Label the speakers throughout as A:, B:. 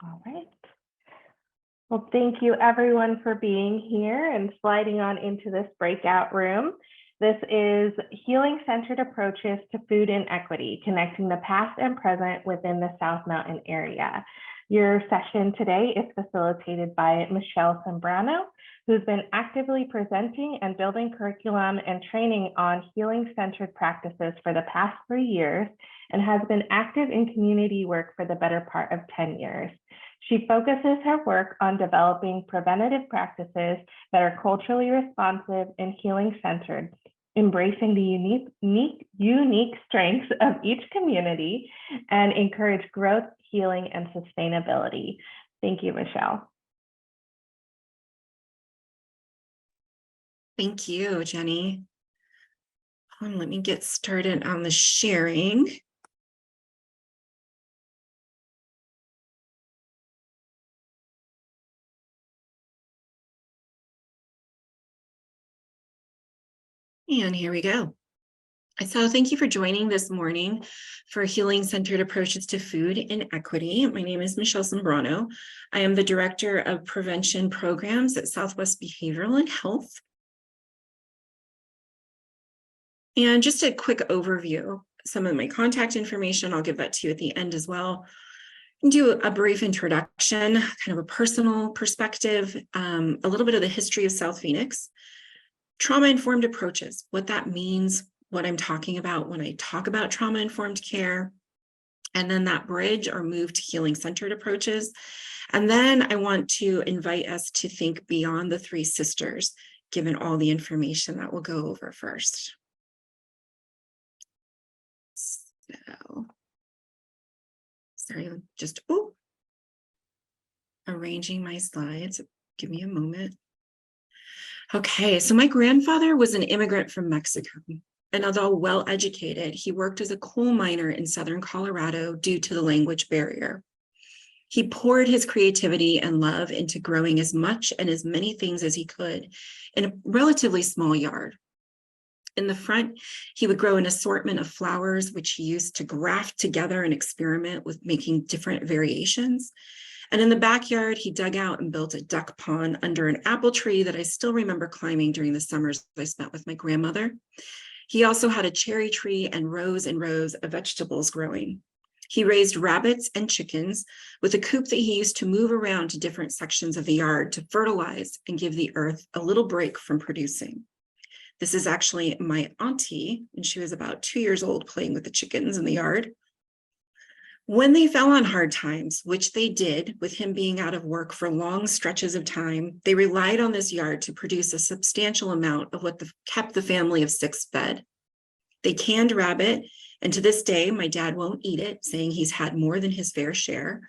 A: All right. Well, thank you everyone for being here and sliding on into this breakout room. This is Healing-Centered Approaches to Food Inequity, Connecting the Past and Present within the South Mountain Area. Your session today is facilitated by Michelle Sembrano, who's been actively presenting and building curriculum and training on healing-centered practices for the past 3 years and has been active in community work for the better part of 10 years. She focuses her work on developing preventative practices that are culturally responsive and healing-centered, embracing the unique strengths of each community and encourage growth, healing, and sustainability. Thank you, Michelle.
B: Thank you, Jenny. Let me get started on the sharing. And here we go. So thank you for joining this morning for Healing-Centered Approaches to Food Inequity. My name is Michelle Sembrano. I am the Director of Prevention Programs at Southwest Behavioral and Health. And just a quick overview, some of my contact information, I'll give that to you at the end as well. Do a brief introduction, kind of a personal perspective, a little bit of the history of South Phoenix, trauma-informed approaches, what that means, what I'm talking about when I talk about trauma-informed care, and then that bridge or move to healing-centered approaches. And then I want to invite us to think beyond the three sisters, given all the information that we'll go over first. So, sorry, just arranging my slides. Give me a moment. Okay, so my grandfather was an immigrant from Mexico, and although well-educated, he worked as a coal miner in southern Colorado due to the language barrier. He poured his creativity and love into growing as much and as many things as he could in a relatively small yard. In the front, he would grow an assortment of flowers, which he used to graft together and experiment with making different variations. And in the backyard, he dug out and built a duck pond under an apple tree that I still remember climbing during the summers I spent with my grandmother. He also had a cherry tree and rows of vegetables growing. He raised rabbits and chickens with a coop that he used to move around to different sections of the yard to fertilize and give the earth a little break from producing. This is actually my auntie, and she was about 2 years old playing with the chickens in the yard. When they fell on hard times, which they did with him being out of work for long stretches of time, they relied on this yard to produce a substantial amount of what kept the family of 6 fed. They canned rabbit, and to this day, my dad won't eat it, saying he's had more than his fair share.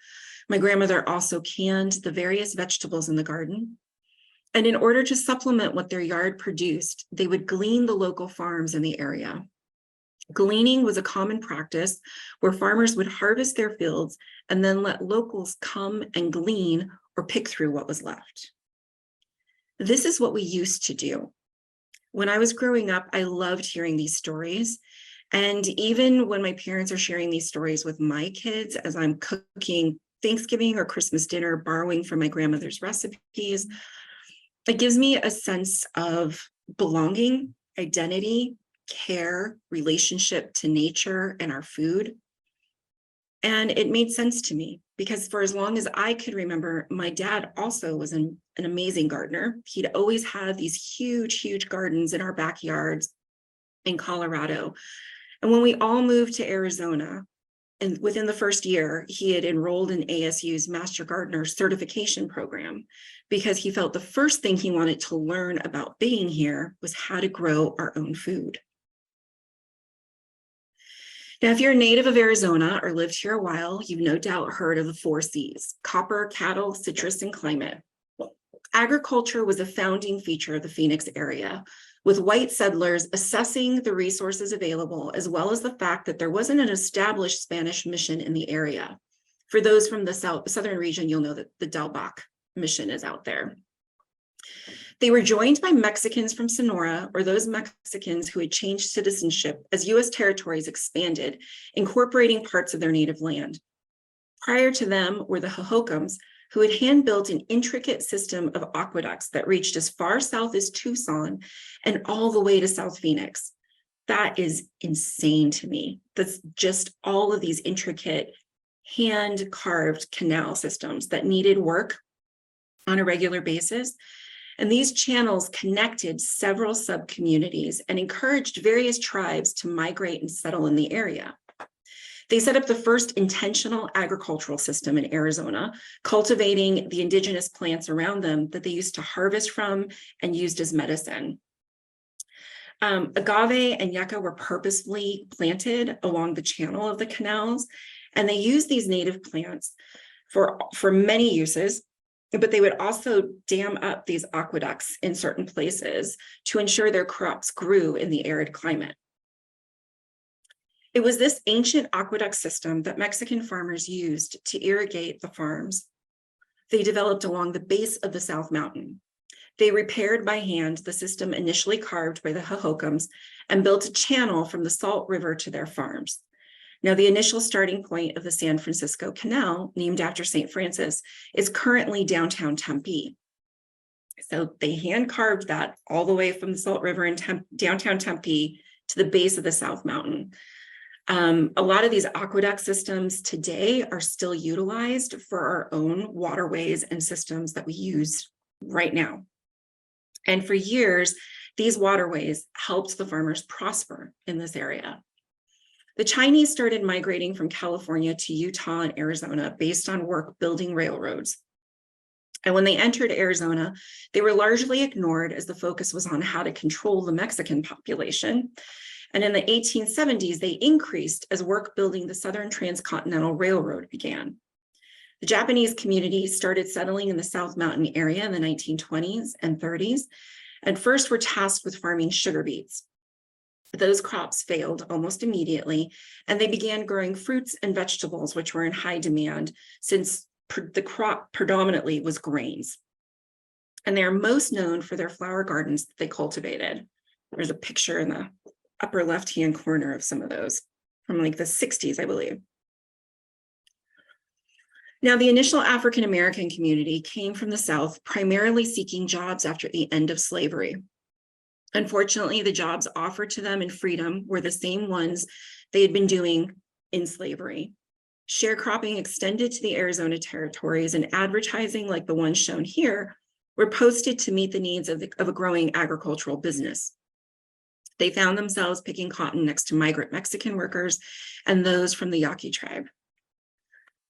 B: My grandmother also canned the various vegetables in the garden. And in order to supplement what their yard produced, they would glean the local farms in the area. Gleaning was a common practice where farmers would harvest their fields and then let locals come and glean or pick through what was left. This is what we used to do. When I was growing up, I loved hearing these stories. And even when my parents are sharing these stories with my kids, as I'm cooking Thanksgiving or Christmas dinner, borrowing from my grandmother's recipes, it gives me a sense of belonging, identity, care, relationship to nature and our food. And it made sense to me because for as long as I could remember, my dad also was an amazing gardener. He'd always had these huge gardens in our backyards in Colorado. And when we all moved to Arizona, and within the first year, he had enrolled in ASU's Master Gardener certification program because he felt the first thing he wanted to learn about being here was how to grow our own food. Now, if you're a native of Arizona or lived here a while, you've no doubt heard of the 4 C's: copper, cattle, citrus, and climate. Agriculture was a founding feature of the Phoenix area, with white settlers assessing the resources available, as well as the fact that there wasn't an established Spanish mission in the area. For those from the southern region, you'll know that the Del Bac mission is out there. They were joined by Mexicans from Sonora, or those Mexicans who had changed citizenship as U.S. territories expanded, incorporating parts of their native land. Prior to them were the Hohokams, who had hand-built an intricate system of aqueducts that reached as far south as Tucson and all the way to South Phoenix. That is insane to me. That's just all of these intricate hand-carved canal systems that needed work on a regular basis. And these channels connected several sub-communities and encouraged various tribes to migrate and settle in the area. They set up the first intentional agricultural system in Arizona, cultivating the indigenous plants around them that they used to harvest from and used as medicine. Agave and yucca were purposefully planted along the channel of the canals, and they used these native plants for many uses, but they would also dam up these aqueducts in certain places to ensure their crops grew in the arid climate. It was this ancient aqueduct system that Mexican farmers used to irrigate the farms they developed along the base of the South Mountain. They repaired by hand the system initially carved by the Hohokams and built a channel from the Salt River to their farms. Now, the initial starting point of the San Francisco Canal, named after St. Francis, is currently downtown Tempe. So they hand carved that all the way from the Salt River in downtown Tempe to the base of the South Mountain. A lot of these aqueduct systems today are still utilized for our own waterways and systems that we use right now. And for years, these waterways helped the farmers prosper in this area. The Chinese started migrating from California to Utah and Arizona based on work building railroads. And when they entered Arizona, they were largely ignored as the focus was on how to control the Mexican population. And in the 1870s, they increased as work building the Southern Transcontinental Railroad began. The Japanese community started settling in the South Mountain area in the 1920s and 30s, and first were tasked with farming sugar beets. Those crops failed almost immediately, and they began growing fruits and vegetables, which were in high demand since the crop predominantly was grains. And they are most known for their flower gardens that they cultivated. There's a picture in the upper left-hand corner of some of those from like the 60s, I believe. Now, the initial African-American community came from the South, primarily seeking jobs after the end of slavery. Unfortunately, the jobs offered to them in freedom were the same ones they had been doing in slavery. Sharecropping extended to the Arizona territories, and advertising like the one shown here were posted to meet the needs of a growing agricultural business. They found themselves picking cotton next to migrant Mexican workers and those from the Yaqui tribe.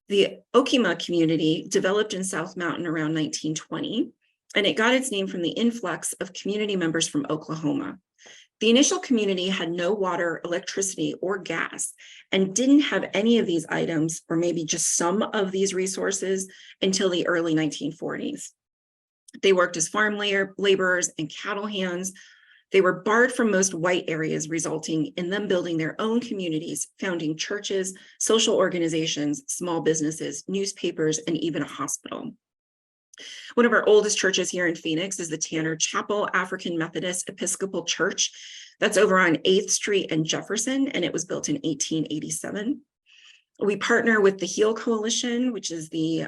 B: The Okima community developed in South Mountain around 1920, and it got its name from the influx of community members from Oklahoma. The initial community had no water, electricity, or gas, and didn't have any of these items, or maybe just some of these resources, until the early 1940s. They worked as farm laborers and cattle hands. They were barred from most white areas, resulting in them building their own communities, founding churches, social organizations, small businesses, newspapers, and even a hospital. One of our oldest churches here in Phoenix is the Tanner Chapel African Methodist Episcopal Church. That's over on 8th Street and Jefferson, and it was built in 1887. We partner with the HEAL Coalition, which is the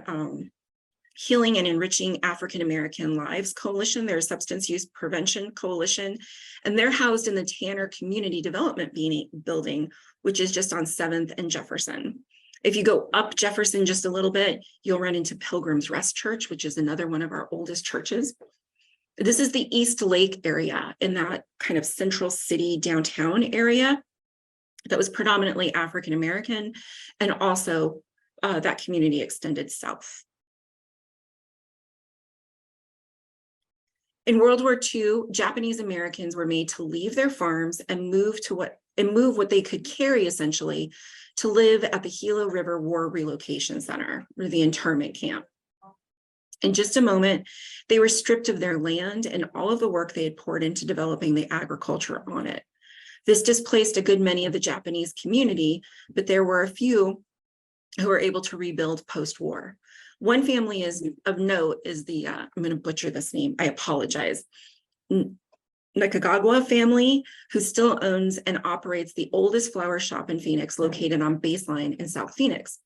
B: Healing and Enriching African American Lives Coalition. They're a substance use prevention coalition, and they're housed in the Tanner Community Development Building, which is just on 7th and Jefferson. If you go up Jefferson just a little bit, you'll run into Pilgrim's Rest Church, which is another one of our oldest churches. This is the East Lake area, in that kind of central city downtown area that was predominantly African American, and also that community extended south. In World War II, Japanese Americans were made to leave their farms and move what they could carry, essentially, to live at the Gila River War Relocation Center, or the internment camp. In just a moment, they were stripped of their land and all of the work they had poured into developing the agriculture on it. This displaced a good many of the Japanese community, but there were a few who were able to rebuild post-war. One family of note is the, I'm going to butcher this name, I apologize, Nakagawa family, who still owns and operates the oldest flower shop in Phoenix, located on Baseline in South Phoenix.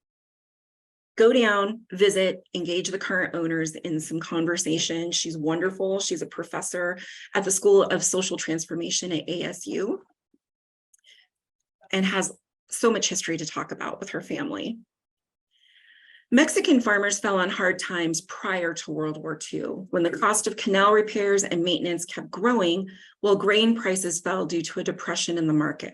B: Go down, visit, engage the current owners in some conversation. She's wonderful. She's a professor at the School of Social Transformation at ASU and has so much history to talk about with her family. Mexican farmers fell on hard times prior to World War II, when the cost of canal repairs and maintenance kept growing, while grain prices fell due to a depression in the market.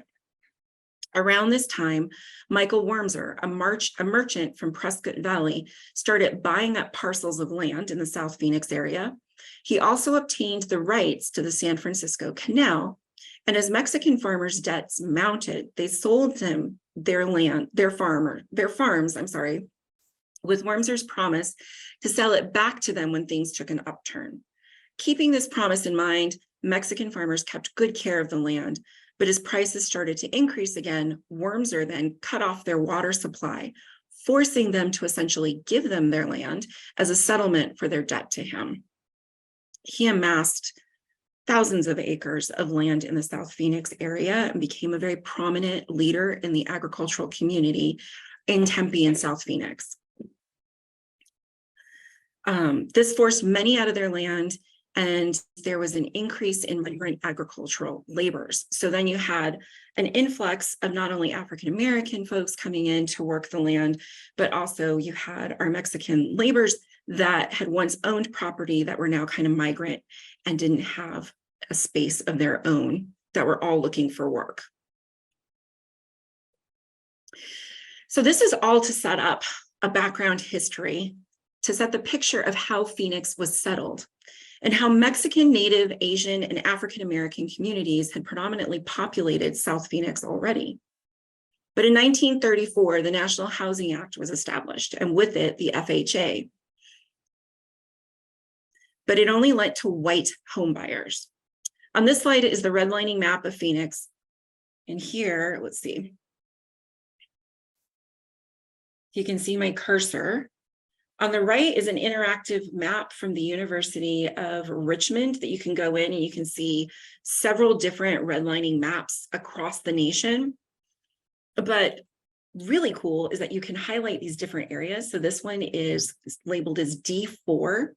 B: Around this time, Michael Wormser, a merchant from Prescott Valley, started buying up parcels of land in the South Phoenix area. He also obtained the rights to the San Francisco Canal, and as Mexican farmers' debts mounted, they sold them their land, their farms, with Wormser's promise to sell it back to them when things took an upturn. Keeping this promise in mind, Mexican farmers kept good care of the land, but as prices started to increase again, Wormser then cut off their water supply, forcing them to essentially give them their land as a settlement for their debt to him. He amassed thousands of acres of land in the South Phoenix area and became a very prominent leader in the agricultural community in Tempe and South Phoenix. This forced many out of their land, and there was an increase in migrant agricultural laborers. So then you had an influx of not only African-American folks coming in to work the land, but also you had our Mexican laborers that had once owned property that were now kind of migrant and didn't have a space of their own, that were all looking for work. So this is all to set up a background history, to set the picture of how Phoenix was settled and how Mexican, Native, Asian, and African-American communities had predominantly populated South Phoenix already. But in 1934, the National Housing Act was established, and with it, the FHA. But it only lent to white homebuyers. On this slide is the redlining map of Phoenix. And here, let's see. You can see my cursor. On the right is an interactive map from the University of Richmond that you can go in and you can see several different redlining maps across the nation. But really cool is that you can highlight these different areas. So this one is labeled as D4,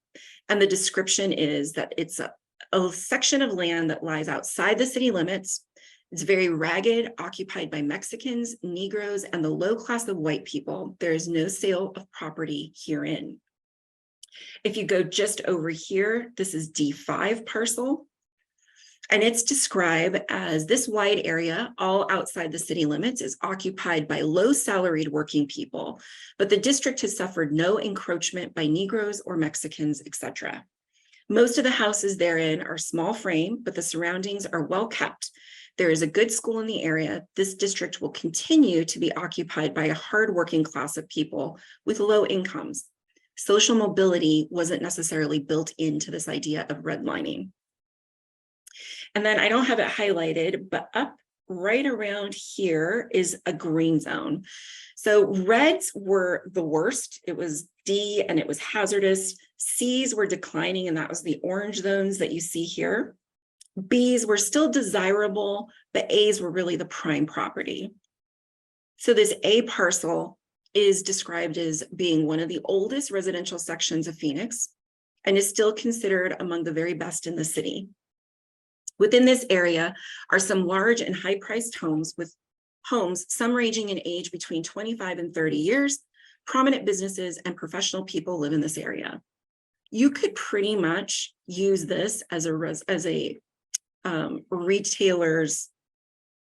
B: and the description is that it's a section of land that lies outside the city limits. It's very ragged, occupied by Mexicans, Negroes, and the low class of white people. There is no sale of property herein. If you go just over here, this is D5 parcel, and it's described as this wide area, all outside the city limits, is occupied by low salaried working people, but the district has suffered no encroachment by Negroes or Mexicans, etc. Most of the houses therein are small frame, but the surroundings are well kept. There is a good school in the area. This district will continue to be occupied by a hardworking class of people with low incomes. Social mobility wasn't necessarily built into this idea of redlining. And then I don't have it highlighted, but up right around here is a green zone. So reds were the worst. It was D and it was hazardous. C's were declining, and that was the orange zones that you see here. B's were still desirable, but A's were really the prime property. So this A parcel is described as being one of the oldest residential sections of Phoenix and is still considered among the very best in the city. Within this area are some large and high-priced homes, some ranging in age between 25 and 30 years. Prominent businesses and professional people live in this area. You could pretty much use this as a retailer's,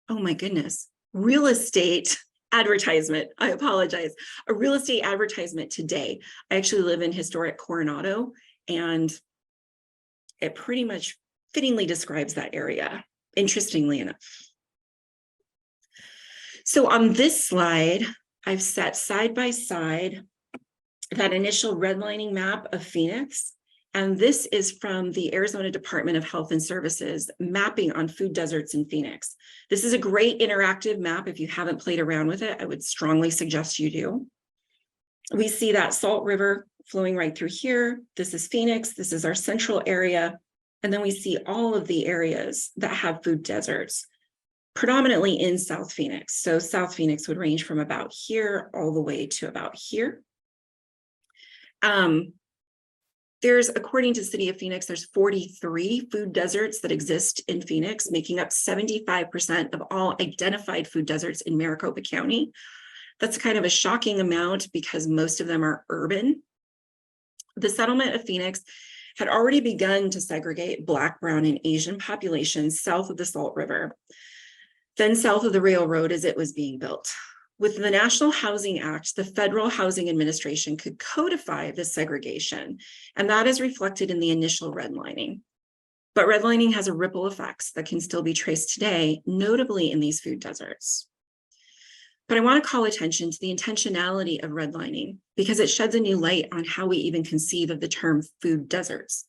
B: oh my goodness, real estate advertisement. I apologize. A real estate advertisement today. I actually live in historic Coronado, and it pretty much fittingly describes that area, interestingly enough. So on this slide, I've set side by side that initial redlining map of Phoenix. And this is from the Arizona Department of Health and Services mapping on food deserts in Phoenix. This is a great interactive map. If you haven't played around with it, I would strongly suggest you do. We see that Salt River flowing right through here. This is Phoenix. This is our central area. And then we see all of the areas that have food deserts, predominantly in South Phoenix. So South Phoenix would range from about here all the way to about here. There's, according to the city of Phoenix, there's 43 food deserts that exist in Phoenix, making up 75% of all identified food deserts in Maricopa County. That's kind of a shocking amount because most of them are urban. The settlement of Phoenix had already begun to segregate Black, Brown, and Asian populations south of the Salt River, then south of the railroad as it was being built. With the National Housing Act, the Federal Housing Administration could codify this segregation, and that is reflected in the initial redlining. But redlining has a ripple effects that can still be traced today, notably in these food deserts. But I want to call attention to the intentionality of redlining because it sheds a new light on how we even conceive of the term food deserts.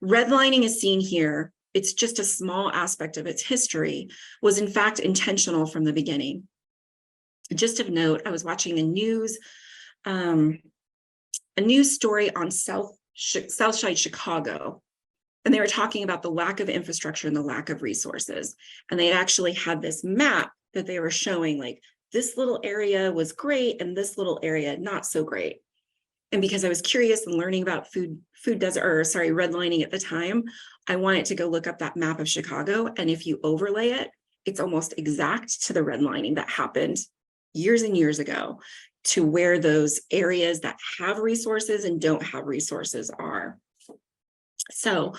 B: Redlining is seen here. It's just a small aspect of its history, was in fact intentional from the beginning. Just of note, I was watching a news story on Southside Chicago, and they were talking about the lack of infrastructure and the lack of resources. And they actually had this map that they were showing, like this little area was great and this little area not so great. And because I was curious and learning about redlining at the time, I wanted to go look up that map of Chicago. And if you overlay it, it's almost exact to the redlining that happened years and years ago, to where those areas that have resources and don't have resources are. So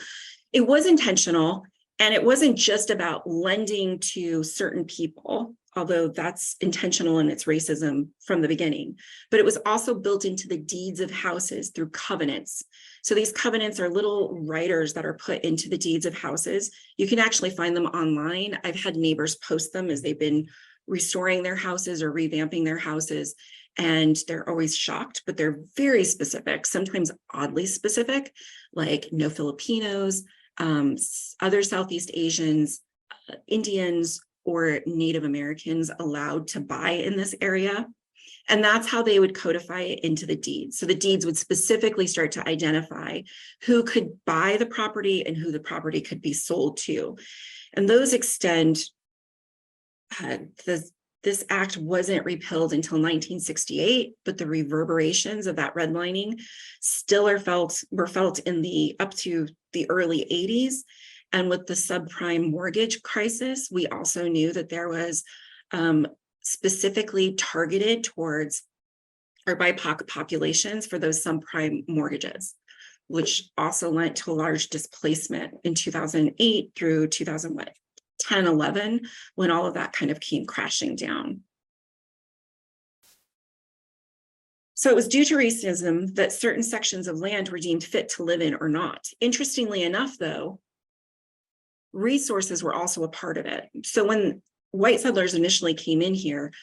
B: it was intentional, and it wasn't just about lending to certain people, although that's intentional in its racism from the beginning, but it was also built into the deeds of houses through covenants. So these covenants are little writers that are put into the deeds of houses. You can actually find them online. I've had neighbors post them as they've been restoring their houses or revamping their houses, and they're always shocked, but they're very specific, sometimes oddly specific, like no Filipinos, other Southeast Asians, Indians, or Native Americans allowed to buy in this area. And that's how they would codify it into the deeds. So the deeds would specifically start to identify who could buy the property and who the property could be sold to. And those extend this act wasn't repealed until 1968, but the reverberations of that redlining still were felt in the up to the early 80s. And with the subprime mortgage crisis, we also knew that there was specifically targeted towards our BIPOC populations for those subprime mortgages, which also led to a large displacement in 2008 through 2010, 11, when all of that kind of came crashing down. So it was due to racism that certain sections of land were deemed fit to live in or not. Interestingly enough, though, resources were also a part of it. So when white settlers initially came in here,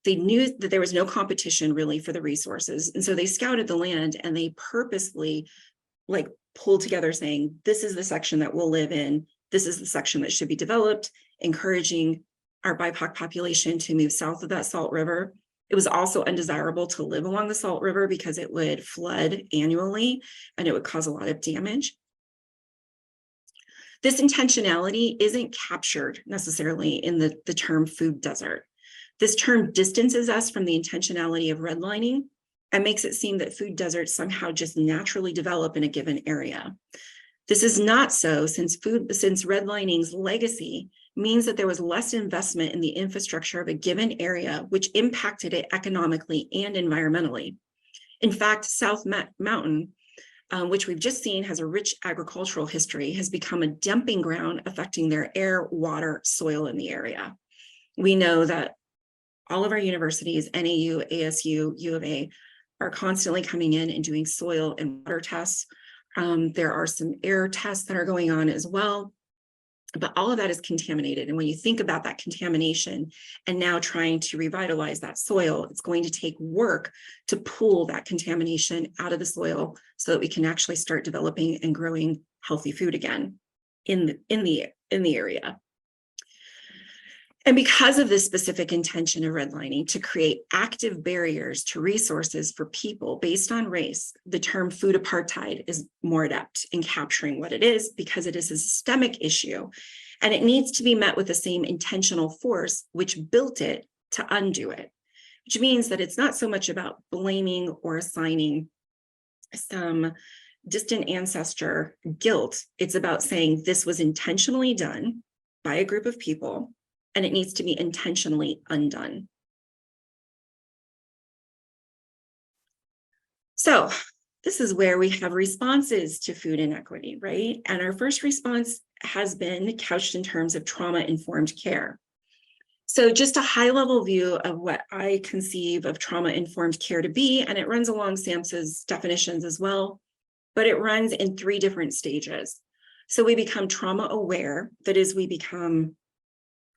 B: they knew that there was no competition really for the resources. And so they scouted the land and they purposely pulled together saying, this is the section that we'll live in. This is the section that should be developed, encouraging our BIPOC population to move south of that Salt River. It was also undesirable to live along the Salt River because it would flood annually and it would cause a lot of damage. This intentionality isn't captured necessarily in the term food desert. This term distances us from the intentionality of redlining and makes it seem that food deserts somehow just naturally develop in a given area. This is not so, since redlining's legacy means that there was less investment in the infrastructure of a given area, which impacted it economically and environmentally. In fact, South Mountain, which we've just seen has a rich agricultural history, has become a dumping ground affecting their air, water, soil in the area. We know that all of our universities, NAU, ASU, U of A, are constantly coming in and doing soil and water tests. There are some air tests that are going on as well, but all of that is contaminated. And when you think about that contamination and now trying to revitalize that soil, it's going to take work to pull that contamination out of the soil so that we can actually start developing and growing healthy food again in the area. And because of this specific intention of redlining to create active barriers to resources for people based on race, the term food apartheid is more adept in capturing what it is, because it is a systemic issue and it needs to be met with the same intentional force which built it to undo it, which means that it's not so much about blaming or assigning some distant ancestor guilt. It's about saying this was intentionally done by a group of people and it needs to be intentionally undone. So this is where we have responses to food inequity, right? And our first response has been couched in terms of trauma-informed care. So just a high-level view of what I conceive of trauma-informed care to be, and it runs along SAMHSA's definitions as well, but it runs in 3 different stages. So we become trauma aware, that is, we become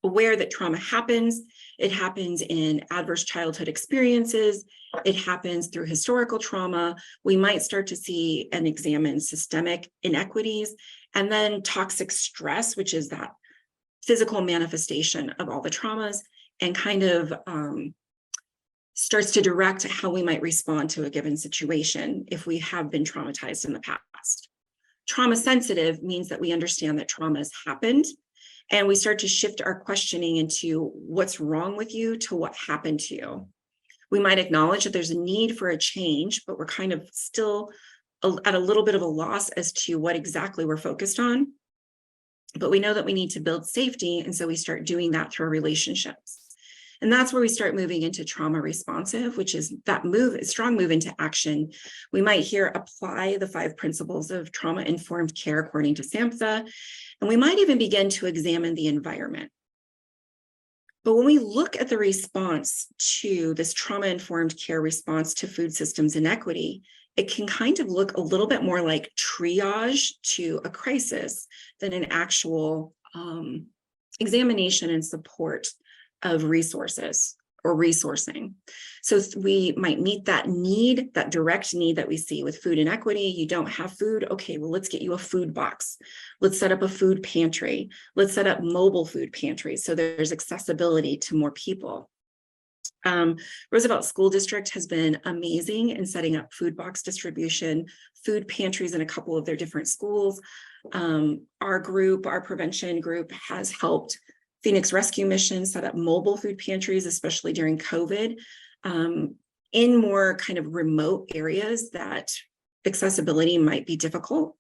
B: aware that trauma happens. It happens in adverse childhood experiences. It happens through historical trauma. We might start to see and examine systemic inequities, and then toxic stress, which is that physical manifestation of all the traumas, and kind of starts to direct how we might respond to a given situation if we have been traumatized in the past. Trauma sensitive means that we understand that trauma has happened, and we start to shift our questioning into what's wrong with you to what happened to you. We might acknowledge that there's a need for a change, but we're kind of still at a little bit of a loss as to what exactly we're focused on. But we know that we need to build safety, and so we start doing that through our relationships. And that's where we start moving into trauma responsive, which is that strong move into action. We might here apply the 5 principles of trauma-informed care according to SAMHSA, and we might even begin to examine the environment. But when we look at the response to this trauma-informed care response to food systems inequity, it can kind of look a little bit more like triage to a crisis than an actual examination and support of resources or resourcing. So we might meet that need, that direct need that we see with food inequity. You don't have food. Okay, well, let's get you a food box. Let's set up a food pantry. Let's set up mobile food pantries so there's accessibility to more people. Roosevelt School District has been amazing in setting up food box distribution, food pantries in a couple of their different schools. Our prevention group has helped Phoenix Rescue Mission set up mobile food pantries, especially during COVID, in more kind of remote areas that accessibility might be difficult.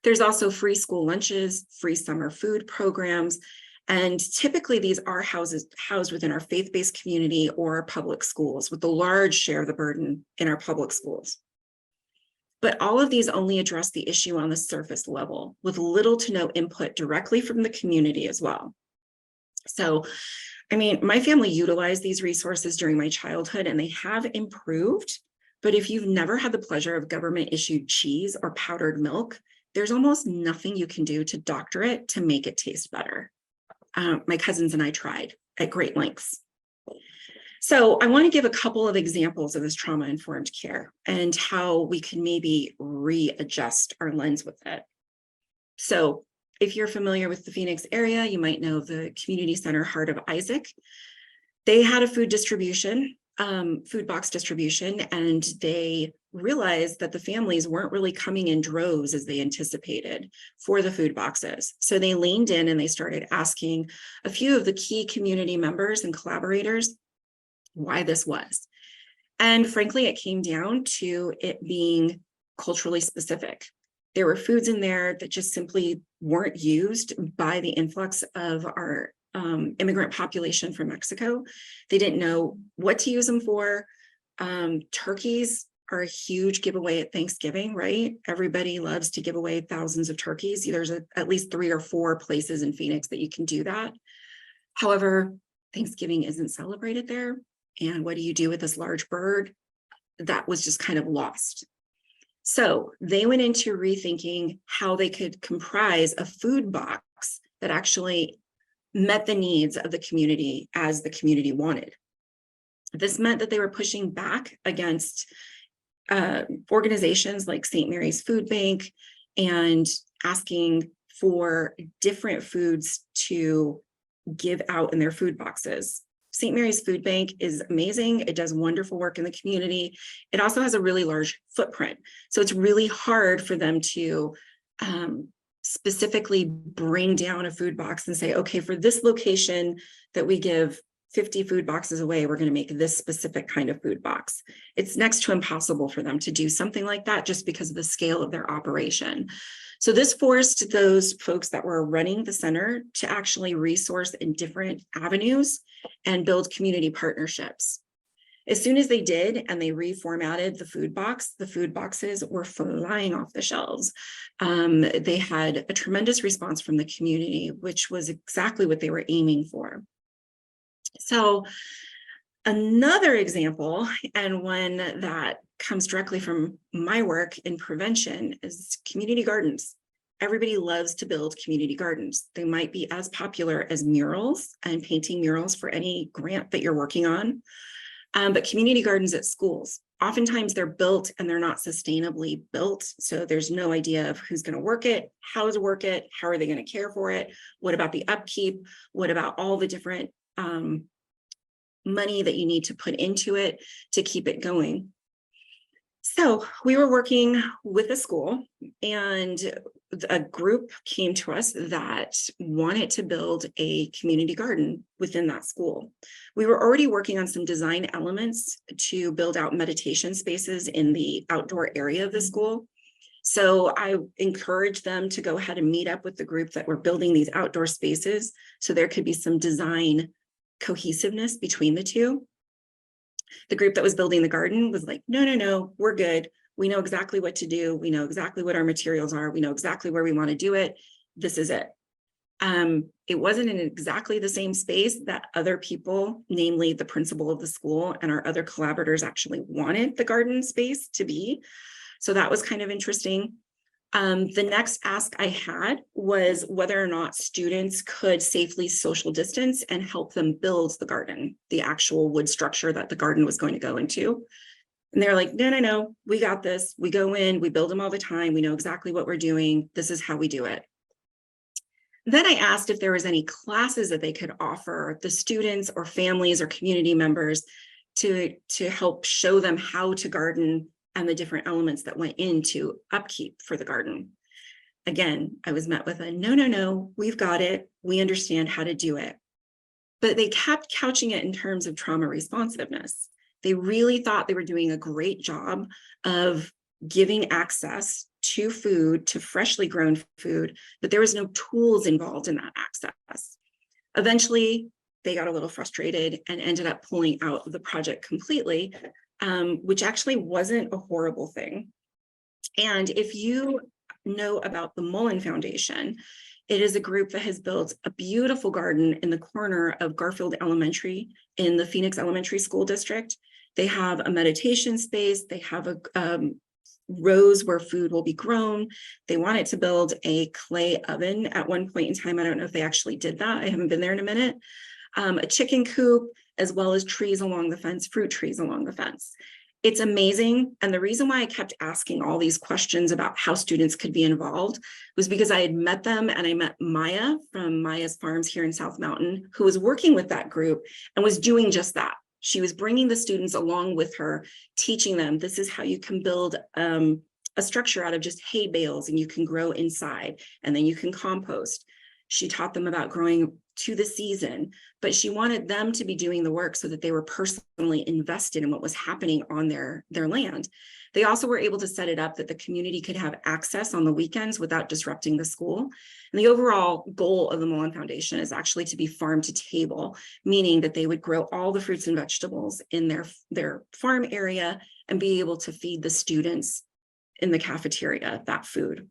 B: There's also free school lunches, free summer food programs, and typically these are housed within our faith-based community or public schools, with the large share of the burden in our public schools. But all of these only address the issue on the surface level, with little to no input directly from the community as well. So, I mean, my family utilized these resources during my childhood, and they have improved. But if you've never had the pleasure of government-issued cheese or powdered milk, there's almost nothing you can do to doctor it to make it taste better. My cousins and I tried at great lengths. So I want to give a couple of examples of this trauma-informed care and how we can maybe readjust our lens with it. So if you're familiar with the Phoenix area, you might know the community center Heart of Isaac. They had a food box distribution, and they realized that the families weren't really coming in droves as they anticipated for the food boxes. So they leaned in and they started asking a few of the key community members and collaborators why this was. And frankly, it came down to it being culturally specific. There were foods in there that just simply weren't used by the influx of our immigrant population from Mexico. They didn't know what to use them for. Turkeys are a huge giveaway at Thanksgiving, right? Everybody loves to give away thousands of turkeys. There's at least 3 or 4 places in Phoenix that you can do that. However, Thanksgiving isn't celebrated there. And what do you do with this large bird? That was just kind of lost. So they went into rethinking how they could comprise a food box that actually met the needs of the community as the community wanted. This meant that they were pushing back against organizations like St. Mary's Food Bank and asking for different foods to give out in their food boxes. St. Mary's Food Bank is amazing. It does wonderful work in the community. It also has a really large footprint. So it's really hard for them to specifically bring down a food box and say, okay, for this location that we give 50 food boxes away, we're going to make this specific kind of food box. It's next to impossible for them to do something like that just because of the scale of their operation. So this forced those folks that were running the center to actually resource in different avenues and build community partnerships. As soon as they did and they reformatted the food boxes were flying off the shelves. They had a tremendous response from the community, which was exactly what they were aiming for. So another example, and one that comes directly from my work in prevention, is community gardens. Everybody loves to build community gardens. They might be as popular as murals and painting murals for any grant that you're working on. But community gardens at schools, oftentimes they're built and they're not sustainably built. So there's no idea of who's going to work it, how to work it, how are they going to care for it? What about the upkeep? What about all the different money that you need to put into it to keep it going? So we were working with a school, and a group came to us that wanted to build a community garden within that school. We were already working on some design elements to build out meditation spaces in the outdoor area of the school. So I encouraged them to go ahead and meet up with the group that were building these outdoor spaces, so there could be some design cohesiveness between the two. The group that was building the garden was like, no, we're good. We know exactly what to do. We know exactly what our materials are. We know exactly where we want to do it. This is it. It wasn't in exactly the same space that other people, namely the principal of the school and our other collaborators, actually wanted the garden space to be. So that was kind of interesting. The next ask I had was whether or not students could safely social distance and help them build the garden, the actual wood structure that the garden was going to go into. And they're like, no, we got this. We go in, we build them all the time. We know exactly what we're doing. This is how we do it. Then I asked if there was any classes that they could offer the students or families or community members to help show them how to garden and the different elements that went into upkeep for the garden. Again, I was met with a no, we've got it. We understand how to do it. But they kept couching it in terms of trauma responsiveness. They really thought they were doing a great job of giving access to food, to freshly grown food, but there was no tools involved in that access. Eventually, they got a little frustrated and ended up pulling out the project completely, which actually wasn't a horrible thing. And if you know about the Mullen Foundation, it is a group that has built a beautiful garden in the corner of Garfield Elementary in the Phoenix Elementary School District. They have a meditation space. They have a rows where food will be grown. They wanted to build a clay oven at one point in time. I don't know if they actually did that. I haven't been there in a minute. A chicken coop, as well as trees along the fence, fruit trees along the fence. It's amazing. And the reason why I kept asking all these questions about how students could be involved was because I had met them, and I met Maya from Maya's Farms here in South Mountain, who was working with that group and was doing just that. She was bringing the students along with her, teaching them this is how you can build a structure out of just hay bales, and you can grow inside, and then you can compost. She taught them about growing to the season, but she wanted them to be doing the work so that they were personally invested in what was happening on their land. They also were able to set it up that the community could have access on the weekends without disrupting the school. And the overall goal of the Mullen Foundation is actually to be farm to table, meaning that they would grow all the fruits and vegetables in their farm area and be able to feed the students in the cafeteria that food,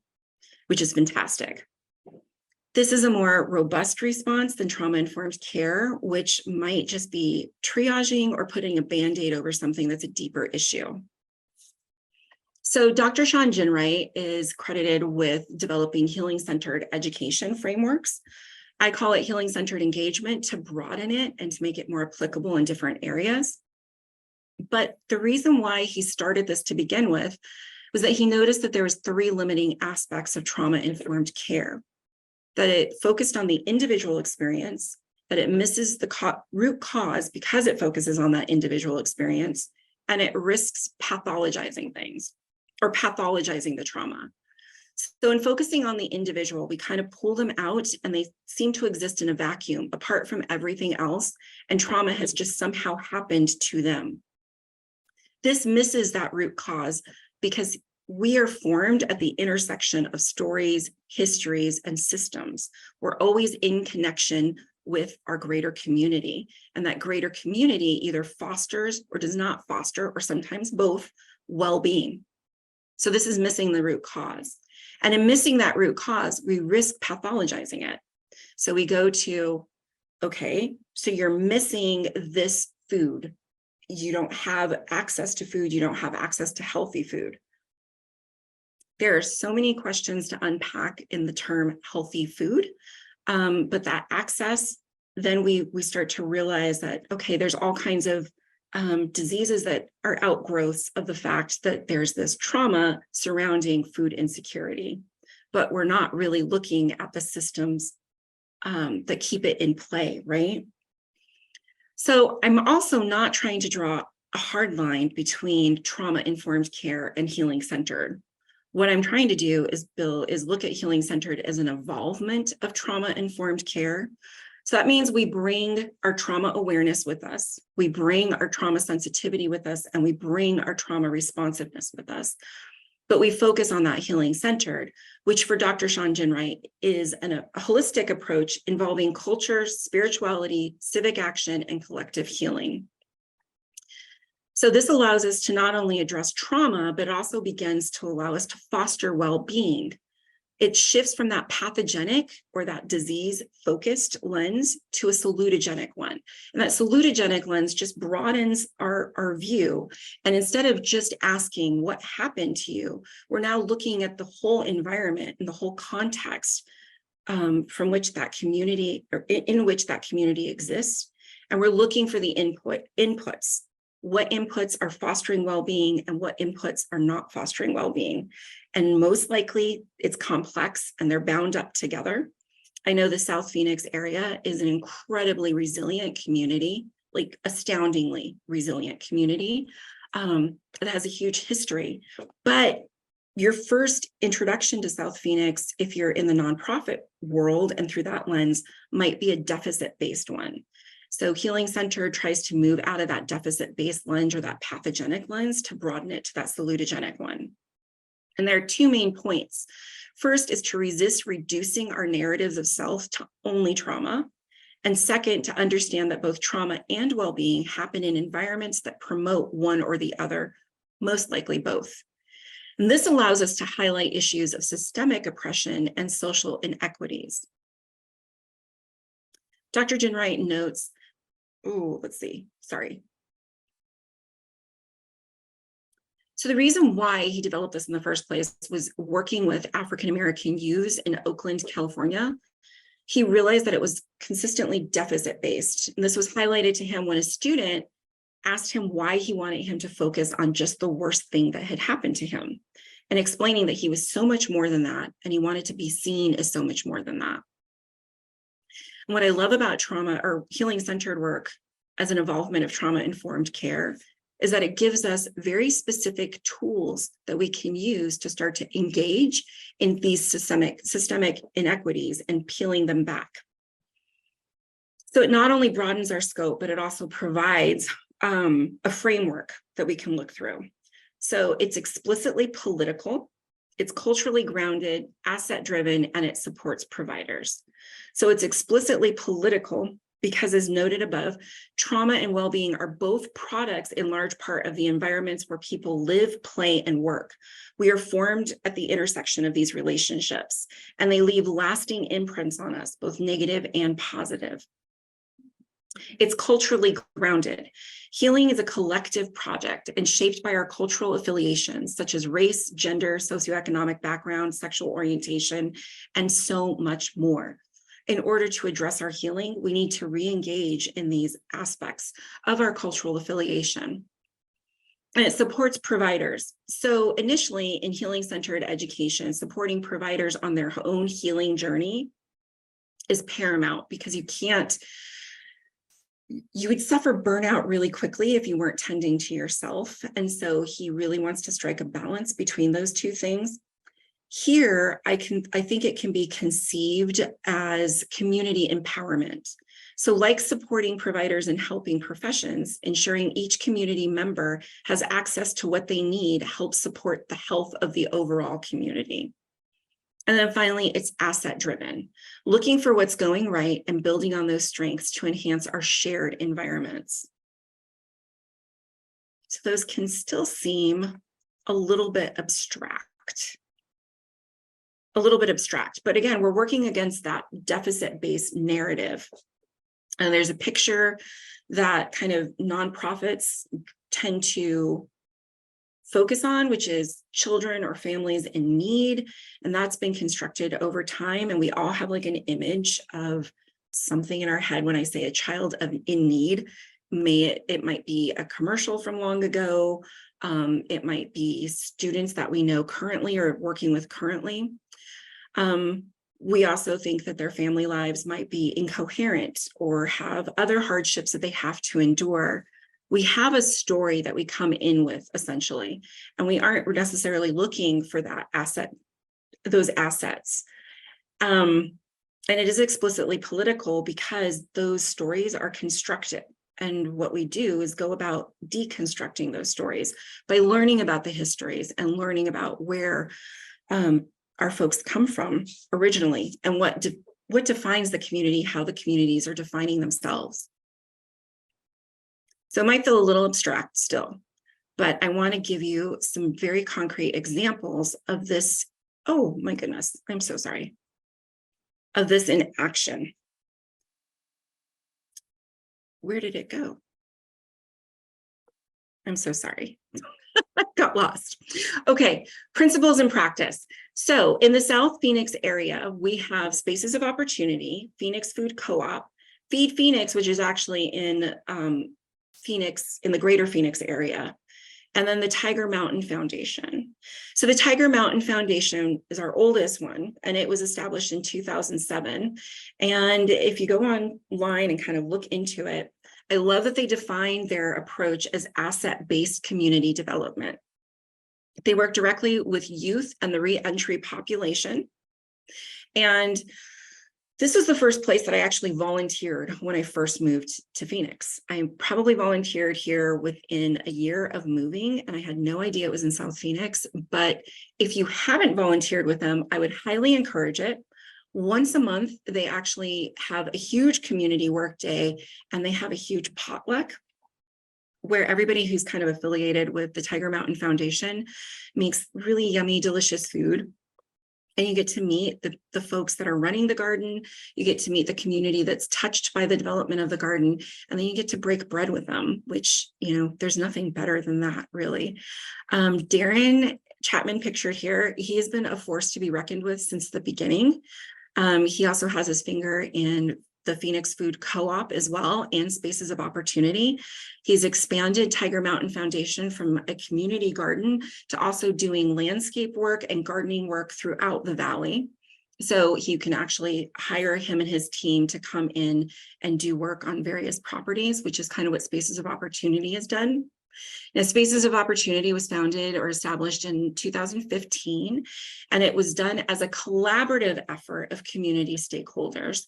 B: which is fantastic. This is a more robust response than trauma-informed care, which might just be triaging or putting a Band-Aid over something that's a deeper issue. So Dr. Sean Ginwright is credited with developing healing-centered education frameworks. I call it healing-centered engagement to broaden it and to make it more applicable in different areas. But the reason why he started this to begin with was that he noticed that there was 3 limiting aspects of trauma-informed care. That it focused on the individual experience, that it misses the root cause because it focuses on that individual experience, and it risks pathologizing things or pathologizing the trauma. So in focusing on the individual, we kind of pull them out and they seem to exist in a vacuum apart from everything else, and trauma has just somehow happened to them. This misses that root cause because we are formed at the intersection of stories, histories, and systems. We're always in connection with our greater community, and that greater community either fosters or does not foster, or sometimes both, well-being. So this is missing the root cause. And in missing that root cause, we risk pathologizing it. So we go to, okay, so you're missing this food. You don't have access to food. You don't have access to healthy food. There are so many questions to unpack in the term healthy food, but that access, then we start to realize that, okay, there's all kinds of diseases that are outgrowths of the fact that there's this trauma surrounding food insecurity, but we're not really looking at the systems that keep it in play, right? So I'm also not trying to draw a hard line between trauma-informed care and healing-centered. What I'm trying to do is look at healing-centered as an evolvement of trauma-informed care. So that means we bring our trauma awareness with us, we bring our trauma sensitivity with us, and we bring our trauma responsiveness with us. But we focus on that healing-centered, which for Dr. Sean Ginwright is a holistic approach involving culture, spirituality, civic action, and collective healing. So this allows us to not only address trauma, but also begins to allow us to foster well-being. It shifts from that pathogenic or that disease-focused lens to a salutogenic one. And that salutogenic lens just broadens our view. And instead of just asking what happened to you, we're now looking at the whole environment and the whole context from which that community, or in which that community exists. And we're looking for the inputs. What inputs are fostering well-being and what inputs are not fostering well-being. And most likely it's complex and they're bound up together. I know the South Phoenix area is an incredibly resilient community, like astoundingly resilient community that has a huge history. But your first introduction to South Phoenix, if you're in the nonprofit world and through that lens, might be a deficit-based one. So Healing Center tries to move out of that deficit-based lens or that pathogenic lens to broaden it to that salutogenic one. And there are two main points. First is to resist reducing our narratives of self to only trauma. And second, to understand that both trauma and well-being happen in environments that promote one or the other, most likely both. And this allows us to highlight issues of systemic oppression and social inequities. Dr. Ginwright notes, So the reason why he developed this in the first place was working with African-American youths in Oakland, California. He realized that it was consistently deficit-based. And this was highlighted to him when a student asked him why he wanted him to focus on just the worst thing that had happened to him, and explaining that he was so much more than that, and he wanted to be seen as so much more than that. And what I love about trauma or healing-centered work as an evolvement of trauma-informed care is that it gives us very specific tools that we can use to start to engage in these systemic inequities and peeling them back. So it not only broadens our scope, but it also provides a framework that we can look through. So it's explicitly political, it's culturally grounded, asset-driven, and it supports providers. So it's explicitly political because, as noted above, trauma and well-being are both products in large part of the environments where people live, play, and work. We are formed at the intersection of these relationships, and they leave lasting imprints on us, both negative and positive. It's culturally grounded. Healing is a collective project and shaped by our cultural affiliations, such as race, gender, socioeconomic background, sexual orientation, and so much more. In order to address our healing, we need to re-engage in these aspects of our cultural affiliation. And it supports providers. So initially in healing-centered education, supporting providers on their own healing journey is paramount, because you would suffer burnout really quickly if you weren't tending to yourself. And so he really wants to strike a balance between those two things. Here, I think it can be conceived as community empowerment. So like supporting providers and helping professions, ensuring each community member has access to what they need helps support the health of the overall community. And then finally, it's asset driven, looking for what's going right and building on those strengths to enhance our shared environments. So those can still seem a little bit abstract. But again, we're working against that deficit-based narrative. And there's a picture that kind of nonprofits tend to focus on, which is children or families in need. And that's been constructed over time. And we all have like an image of something in our head when I say a child in need. It might be a commercial from long ago. It might be students that we know currently or working with currently. We also think that their family lives might be incoherent or have other hardships that they have to endure. We have a story that we come in with essentially, and we aren't necessarily looking for those assets. And it is explicitly political because those stories are constructed. And what we do is go about deconstructing those stories by learning about the histories and learning about where our folks come from originally and what defines the community, how the communities are defining themselves. So it might feel a little abstract still, but I want to give you some very concrete examples of this. Oh my goodness, I'm so sorry. Of this in action. Where did it go? I'm so sorry. I got lost. Okay, principles and practice. So in the South Phoenix area, we have Spaces of Opportunity, Phoenix Food Co-op, Feed Phoenix, which is actually in Phoenix, in the greater Phoenix area, and then the Tiger Mountain Foundation. So the Tiger Mountain Foundation is our oldest one, and it was established in 2007. And if you go online and kind of look into it, I love that they define their approach as asset-based community development. They work directly with youth and the re-entry population. And this was the first place that I actually volunteered when I first moved to Phoenix. I probably volunteered here within a year of moving, and I had no idea it was in South Phoenix. But if you haven't volunteered with them, I would highly encourage it. Once a month, they actually have a huge community work day, and they have a huge potluck where everybody who's kind of affiliated with the Tiger Mountain Foundation makes really yummy, delicious food. And you get to meet the folks that are running the garden. You get to meet the community that's touched by the development of the garden. And then you get to break bread with them, which, you know, there's nothing better than that, really. Darren Chapman, pictured here, he has been a force to be reckoned with since the beginning. He also has his finger in the Phoenix Food Co-op as well, and Spaces of Opportunity. He's expanded Tiger Mountain Foundation from a community garden to also doing landscape work and gardening work throughout the valley. So you can actually hire him and his team to come in and do work on various properties, which is kind of what Spaces of Opportunity has done. Now, Spaces of Opportunity was founded or established in 2015, and it was done as a collaborative effort of community stakeholders.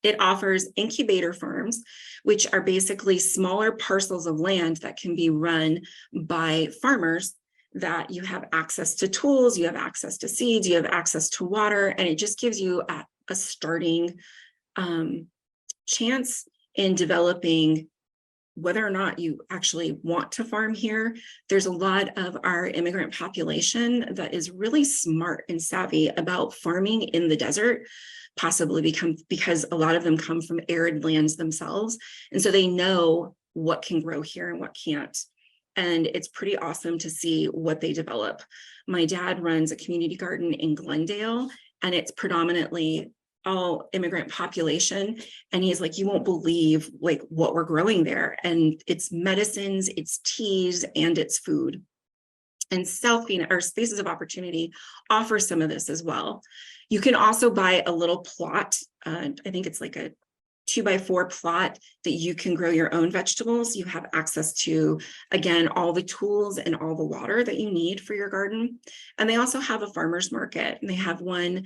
B: It offers incubator farms, which are basically smaller parcels of land that can be run by farmers, that you have access to tools, you have access to seeds, you have access to water, and it just gives you a starting chance in developing whether or not you actually want to farm here. There's a lot of our immigrant population that is really smart and savvy about farming in the desert, possibly because a lot of them come from arid lands themselves. And so they know what can grow here and what can't. And it's pretty awesome to see what they develop. My dad runs a community garden in Glendale, and it's predominantly all immigrant population. And he's like, you won't believe like what we're growing there. And it's medicines, it's teas, and it's food. And South Phoenix, or Spaces of Opportunity, offers some of this as well. You can also buy a little plot. I think it's like a 2x4 plot that you can grow your own vegetables. You have access to, again, all the tools and all the water that you need for your garden. And they also have a farmer's market, and they have one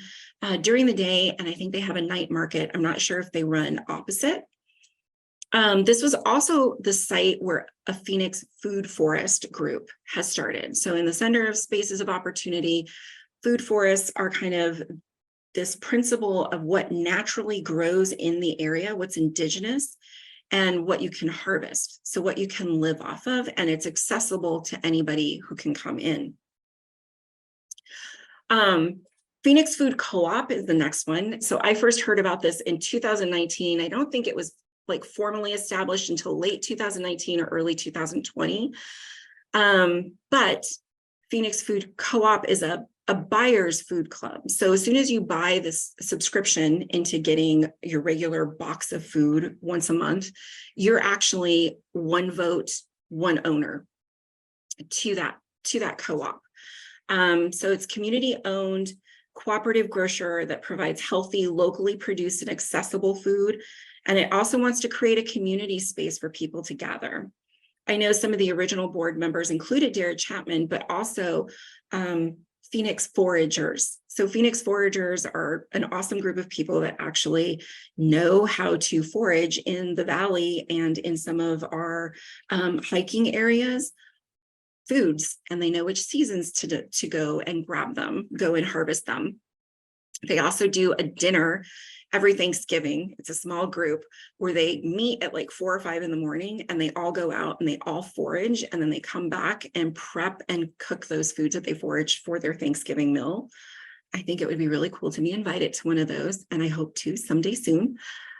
B: during the day, and I think they have a night market. I'm not sure if they run opposite. This was also the site where a Phoenix food forest group has started. So in the center of spaces of opportunity, food forests are kind of this principle of what naturally grows in the area, what's indigenous, and what you can harvest. So what you can live off of, and it's accessible to anybody who can come in. Phoenix Food Co-op is the next one. So I first heard about this in 2019. I don't think it was like formally established until late 2019 or early 2020. But Phoenix Food Co-op is a buyer's food club. So as soon as you buy this subscription into getting your regular box of food once a month, you're actually one vote, one owner to that co-op. So it's community owned, cooperative grocer that provides healthy, locally produced and accessible food. And it also wants to create a community space for people to gather. I know some of the original board members included Derek Chapman, but also Phoenix Foragers. So Phoenix Foragers are an awesome group of people that actually know how to forage in the valley and in some of our hiking areas, foods, and they know which seasons to go and grab them, go and harvest them. They also do a dinner every Thanksgiving. It's a small group where they meet at like 4 or 5 in the morning, and they all go out and they all forage, and then they come back and prep and cook those foods that they forage for their Thanksgiving meal. I think it would be really cool to be invited to one of those, and I hope to someday soon.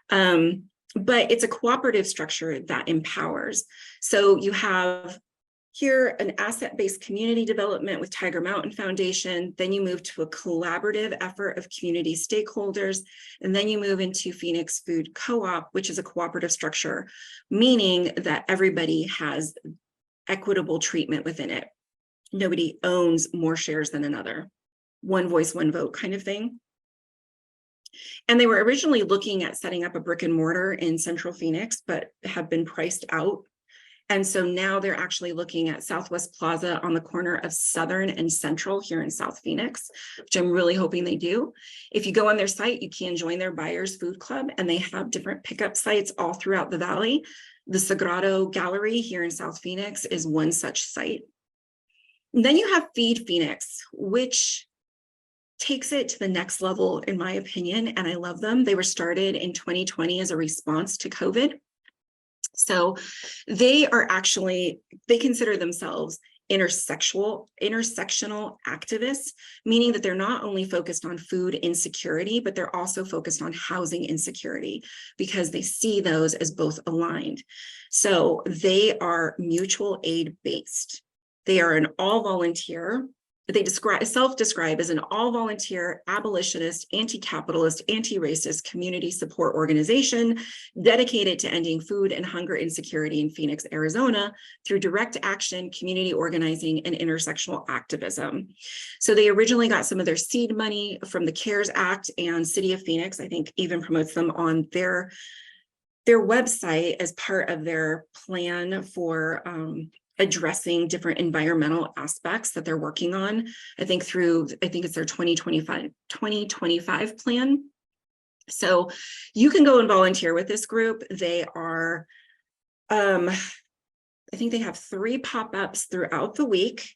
B: But it's a cooperative structure that empowers. So you have here an asset-based community development with Tiger Mountain Foundation. Then you move to a collaborative effort of community stakeholders. And then you move into Phoenix Food Co-op, which is a cooperative structure, meaning that everybody has equitable treatment within it. Nobody owns more shares than another. One voice, one vote kind of thing. And they were originally looking at setting up a brick and mortar in Central Phoenix, but have been priced out. And so now they're actually looking at Southwest Plaza on the corner of Southern and Central here in South Phoenix, which I'm really hoping they do. If you go on their site, you can join their Buyers Food Club, and they have different pickup sites all throughout the valley. The Sagrado Gallery here in South Phoenix is one such site. And then you have Feed Phoenix, which takes it to the next level, in my opinion, and I love them. They were started in 2020 as a response to COVID. So they consider themselves intersectional activists, meaning that they're not only focused on food insecurity, but they're also focused on housing insecurity, because they see those as both aligned. So they are mutual aid based. They are an all volunteer. They self-describe as an all-volunteer, abolitionist, anti-capitalist, anti-racist community support organization dedicated to ending food and hunger insecurity in Phoenix, Arizona through direct action, community organizing, and intersectional activism. So they originally got some of their seed money from the CARES Act, and City of Phoenix, I think, even promotes them on their website as part of their plan for addressing different environmental aspects that they're working on. I think it's their 2025 plan. So you can go and volunteer with this group. They are, I think they have 3 pop-ups throughout the week.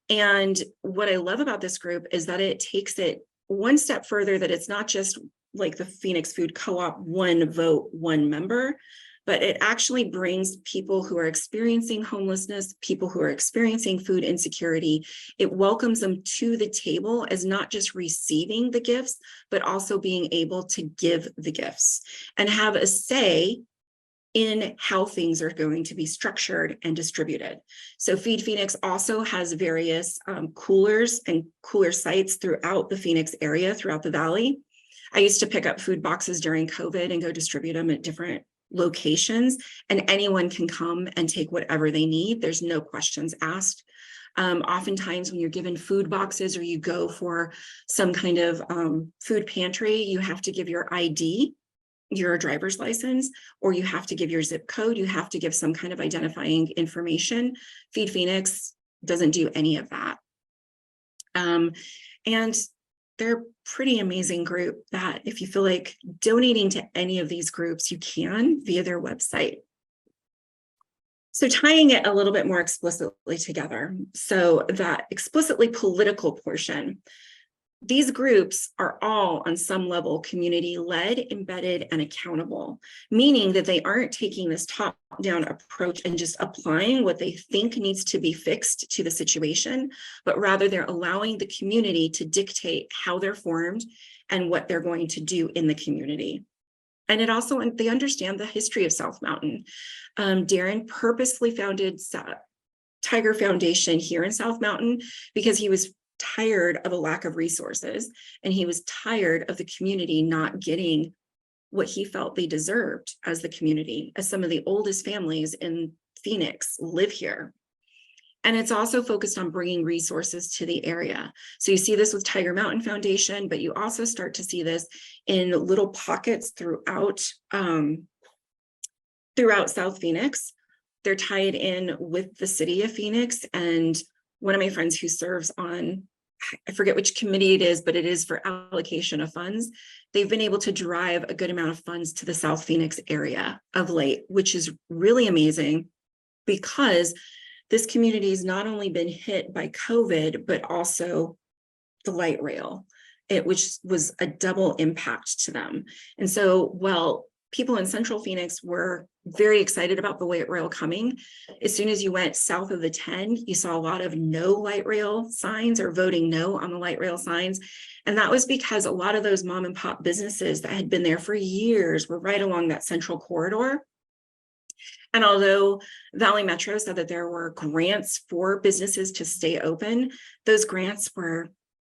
B: And what I love about this group is that it takes it one step further, that it's not just like the Phoenix Food Co-op, one vote, one member, but it actually brings people who are experiencing homelessness, people who are experiencing food insecurity. It welcomes them to the table as not just receiving the gifts, but also being able to give the gifts and have a say in how things are going to be structured and distributed. So Feed Phoenix also has various coolers and cooler sites throughout the Phoenix area, throughout the valley. I used to pick up food boxes during COVID and go distribute them at different locations, and anyone can come and take whatever they need. There's no questions asked. Oftentimes when you're given food boxes or you go for some kind of food pantry, you have to give your ID your driver's license, or you have to give your zip code. You have to give some kind of identifying information. Feed Phoenix doesn't do any of that. And they're a pretty amazing group that if you feel like donating to any of these groups, you can via their website. So tying it a little bit more explicitly together, so that explicitly political portion, these groups are all on some level community-led, embedded, and accountable, meaning that they aren't taking this top-down approach and just applying what they think needs to be fixed to the situation, but rather they're allowing the community to dictate how they're formed and what they're going to do in the community. And it also, they understand the history of South Mountain. Darren purposely founded Tiger Foundation here in South Mountain because he was tired of a lack of resources, and he was tired of the community not getting what he felt they deserved as the community, as some of the oldest families in Phoenix live here. And it's also focused on bringing resources to the area. So you see this with Tiger Mountain Foundation, but you also start to see this in little pockets throughout South Phoenix. They're tied in with the city of Phoenix, and one of my friends who serves on, I forget which committee it is, but it is for allocation of funds. They've been able to drive a good amount of funds to the South Phoenix area of late, which is really amazing because this community has not only been hit by COVID, but also the light rail, which was a double impact to them. And so while people in Central Phoenix were very excited about the light rail coming, as soon as you went south of the 10, you saw a lot of no light rail signs or voting no on the light rail signs. And that was because a lot of those mom and pop businesses that had been there for years were right along that central corridor. And although Valley Metro said that there were grants for businesses to stay open, those grants were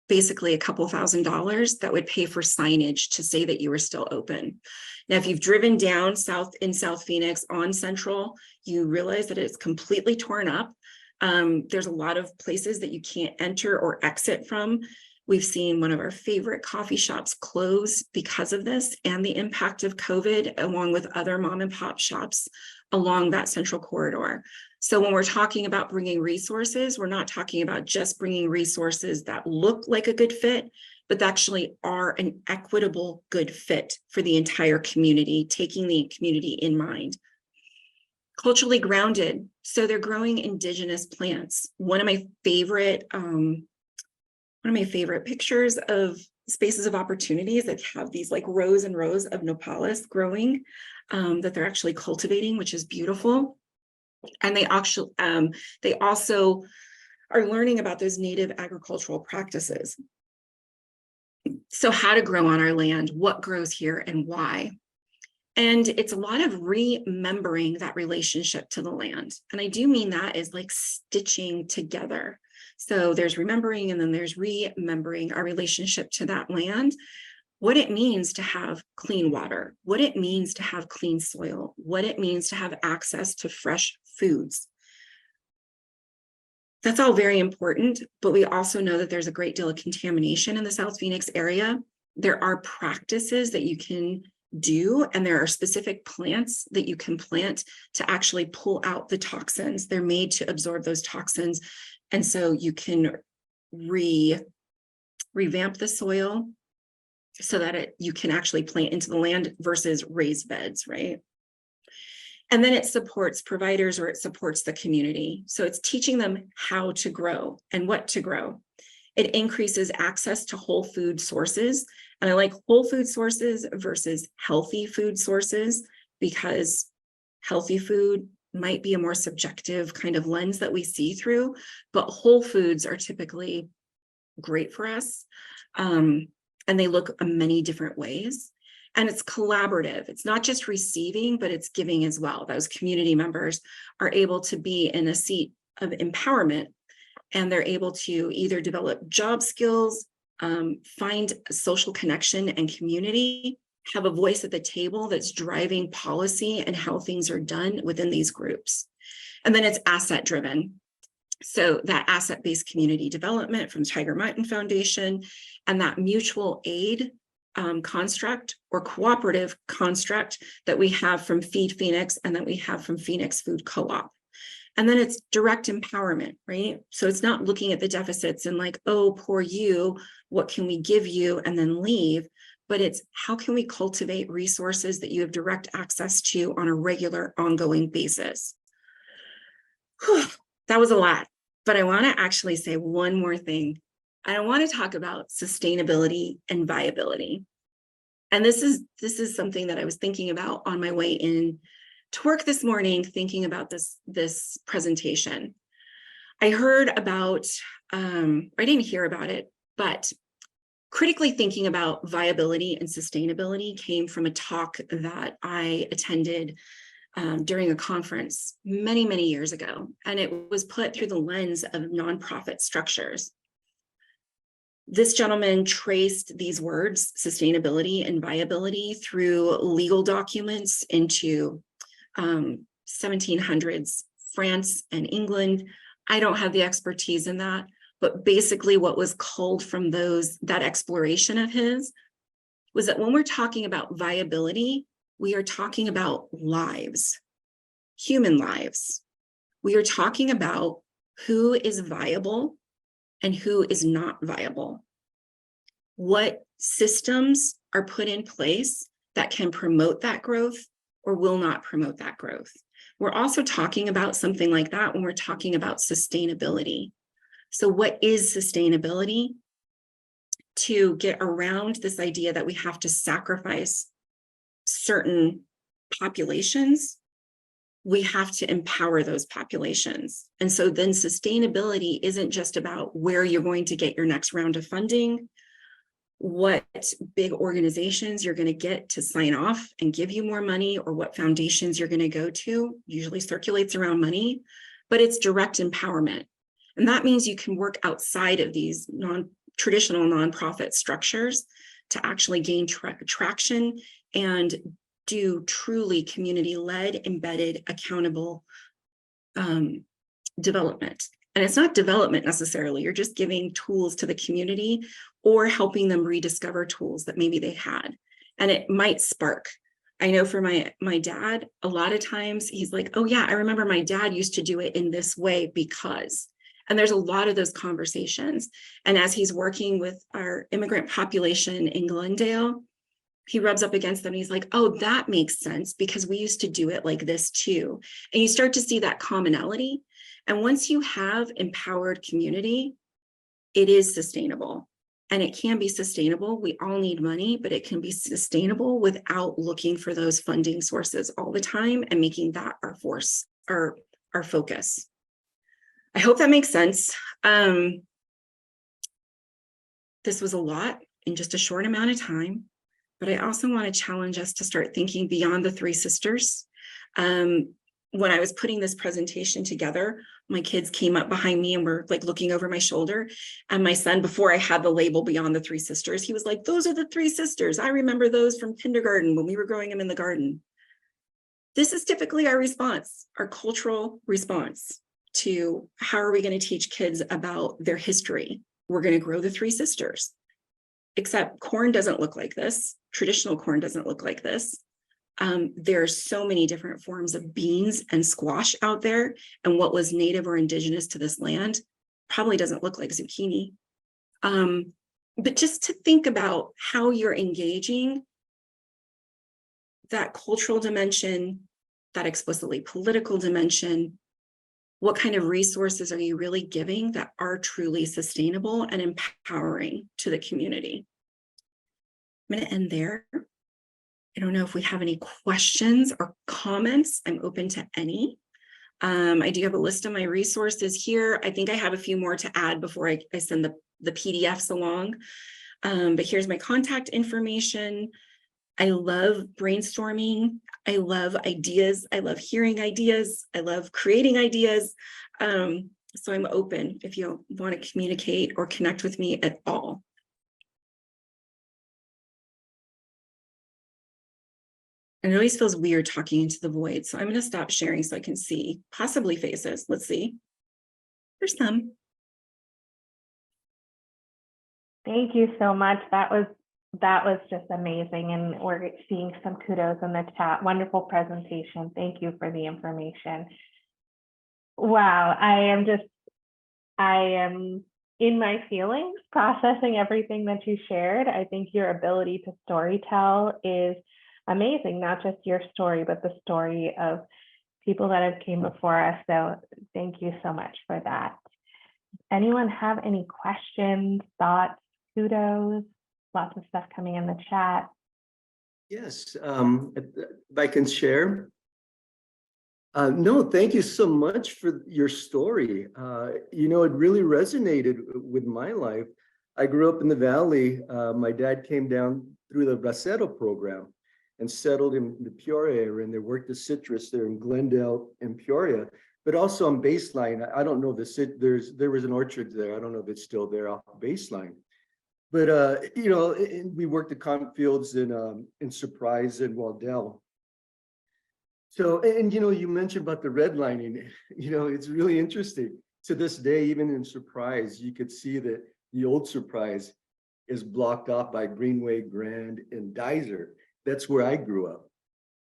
B: basically a couple $1,000s that would pay for signage to say that you were still open. Now, if you've driven down south in South Phoenix on Central, you realize that it's completely torn up. There's a lot of places that you can't enter or exit from. We've seen one of our favorite coffee shops close because of this and the impact of COVID, along with other mom and pop shops along that central corridor. So when we're talking about bringing resources, we're not talking about just bringing resources that look like a good fit, but actually are an equitable good fit for the entire community, taking the community in mind. Culturally grounded, so they're growing indigenous plants. One of my favorite pictures of spaces of opportunities that have these like rows and rows of nopales growing that they're actually cultivating, which is beautiful. And they also are learning about those native agricultural practices. So how to grow on our land, what grows here and why. And it's a lot of remembering that relationship to the land. And I do mean that is like stitching together. So there's remembering, and then there's remembering our relationship to that land, what it means to have clean water, what it means to have clean soil, what it means to have access to fresh foods. That's all very important, but we also know that there's a great deal of contamination in the South Phoenix area. There are practices that you can do, and there are specific plants that you can plant to actually pull out the toxins. They're made to absorb those toxins. And so you can revamp the soil so that you can actually plant into the land versus raised beds, right? And then it supports providers, or it supports the community. So it's teaching them how to grow and what to grow. It increases access to whole food sources. And I like whole food sources versus healthy food sources, because healthy food might be a more subjective kind of lens that we see through, but whole foods are typically great for us. And they look many different ways. And it's collaborative. It's not just receiving, but it's giving as well. Those community members are able to be in a seat of empowerment, and they're able to either develop job skills, find social connection and community, have a voice at the table that's driving policy and how things are done within these groups. And then it's asset driven. So that asset-based community development from Tiger Mountain Foundation and that mutual aid construct or cooperative construct that we have from Feed Phoenix and that we have from Phoenix Food Co-op. And then it's direct empowerment, right? So it's not looking at the deficits and like, oh, poor you, what can we give you and then leave? But it's how can we cultivate resources that you have direct access to on a regular, ongoing basis? Whew, that was a lot, but I want to actually say one more thing. I want to talk about sustainability and viability. And this is something that I was thinking about on my way in to work this morning, thinking about this presentation. I heard about, I didn't hear about it, but critically thinking about viability and sustainability came from a talk that I attended during a conference many, many years ago. And it was put through the lens of nonprofit structures. This gentleman traced these words, sustainability and viability, through legal documents into 1700s France and England. I don't have the expertise in that, but basically what was culled from that exploration of his was that when we're talking about viability, we are talking about lives, human lives. We are talking about who is viable and who is not viable. What systems are put in place that can promote that growth or will not promote that growth. We're also talking about something like that when we're talking about sustainability. So what is sustainability? To get around this idea that we have to sacrifice certain populations, we have to empower those populations. And so then sustainability isn't just about where you're going to get your next round of funding, what big organizations you're going to get to sign off and give you more money, or what foundations you're going to go to, usually circulates around money, but it's direct empowerment. And that means you can work outside of these traditional nonprofit structures to actually gain traction and do truly community-led, embedded, accountable development. And it's not development necessarily, you're just giving tools to the community or helping them rediscover tools that maybe they had. And it might spark. I know for my dad, a lot of times he's like, oh yeah, I remember my dad used to do it in this way because, and there's a lot of those conversations. And as he's working with our immigrant population in Glendale, he rubs up against them and he's like, oh, that makes sense because we used to do it like this too. And you start to see that commonality. And once you have empowered community, it is sustainable. And it can be sustainable. We all need money, but it can be sustainable without looking for those funding sources all the time and making that our force, our focus. I hope that makes sense. This was a lot in just a short amount of time, but I also want to challenge us to start thinking beyond the three sisters. When I was putting this presentation together, my kids came up behind me and were like looking over my shoulder. And my son, before I had the label Beyond the Three Sisters, he was like, those are the three sisters. I remember those from kindergarten when we were growing them in the garden. This is typically our response, our cultural response to how are we going to teach kids about their history? We're going to grow the three sisters. Except corn doesn't look like this. Traditional corn doesn't look like this. There's so many different forms of beans and squash out there, and what was native or indigenous to this land probably doesn't look like zucchini. But just to think about how you're engaging that cultural dimension, that explicitly political dimension, what kind of resources are you really giving that are truly sustainable and empowering to the community? I'm going to end there. I don't know if we have any questions or comments. I'm open to any. I do have a list of my resources here. I think I have a few more to add before I send the PDFs along. But here's my contact information. I love brainstorming. I love ideas. I love hearing ideas. I love creating ideas. So I'm open if you want to communicate or connect with me at all. And it always feels weird talking into the void. So I'm going to stop sharing so I can see possibly faces. Let's see. There's some.
A: Thank you so much. That was that was just amazing. And we're seeing some kudos in the chat. Wonderful presentation. Thank you for the information. Wow, I am in my feelings, processing everything that you shared. I think your ability to storytell is amazing, not just your story, but the story of people that have came before us. So thank you so much for that. Anyone have any questions, thoughts, kudos? Lots of stuff coming in the chat.
C: Yes, if I can share. No, thank you so much for your story. It really resonated with my life. I grew up in the Valley. My dad came down through the Bracero program and settled in the Peoria area, and they worked as citrus there in Glendale and Peoria, but also on Baseline. I don't know there was an orchard there. I don't know if it's still there off Baseline. But we worked at cotton fields in Surprise and Waldell. So, and you mentioned about the redlining, it's really interesting. To this day, even in Surprise, you could see that the old Surprise is blocked off by Greenway, Grand, and Dizer. That's where I grew up.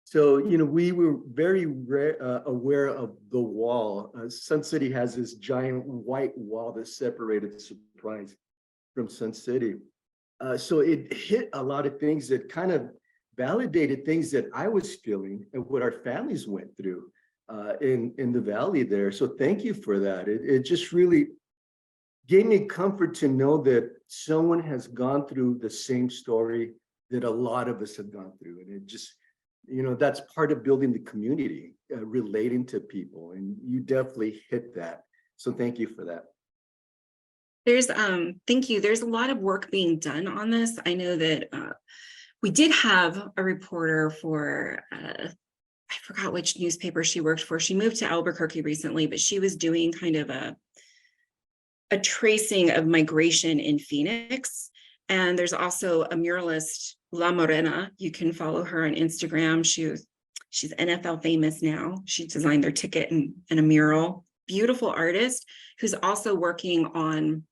C: So, we were very aware of the wall. Sun City has this giant white wall that separated Surprise from Sun City. So it hit a lot of things that kind of validated things that I was feeling and what our families went through in the Valley there. So thank you for that. It just really gave me comfort to know that someone has gone through the same story that a lot of us have gone through. And it just, that's part of building the community, relating to people. And you definitely hit that. So thank you for that.
B: Thank you. There's a lot of work being done on this. I know that we did have a reporter for, I forgot which newspaper she worked for. She moved to Albuquerque recently, but she was doing kind of a tracing of migration in Phoenix. And there's also a muralist, La Morena. You can follow her on Instagram. She's NFL famous now. She designed their ticket and a mural. Beautiful artist who's also working on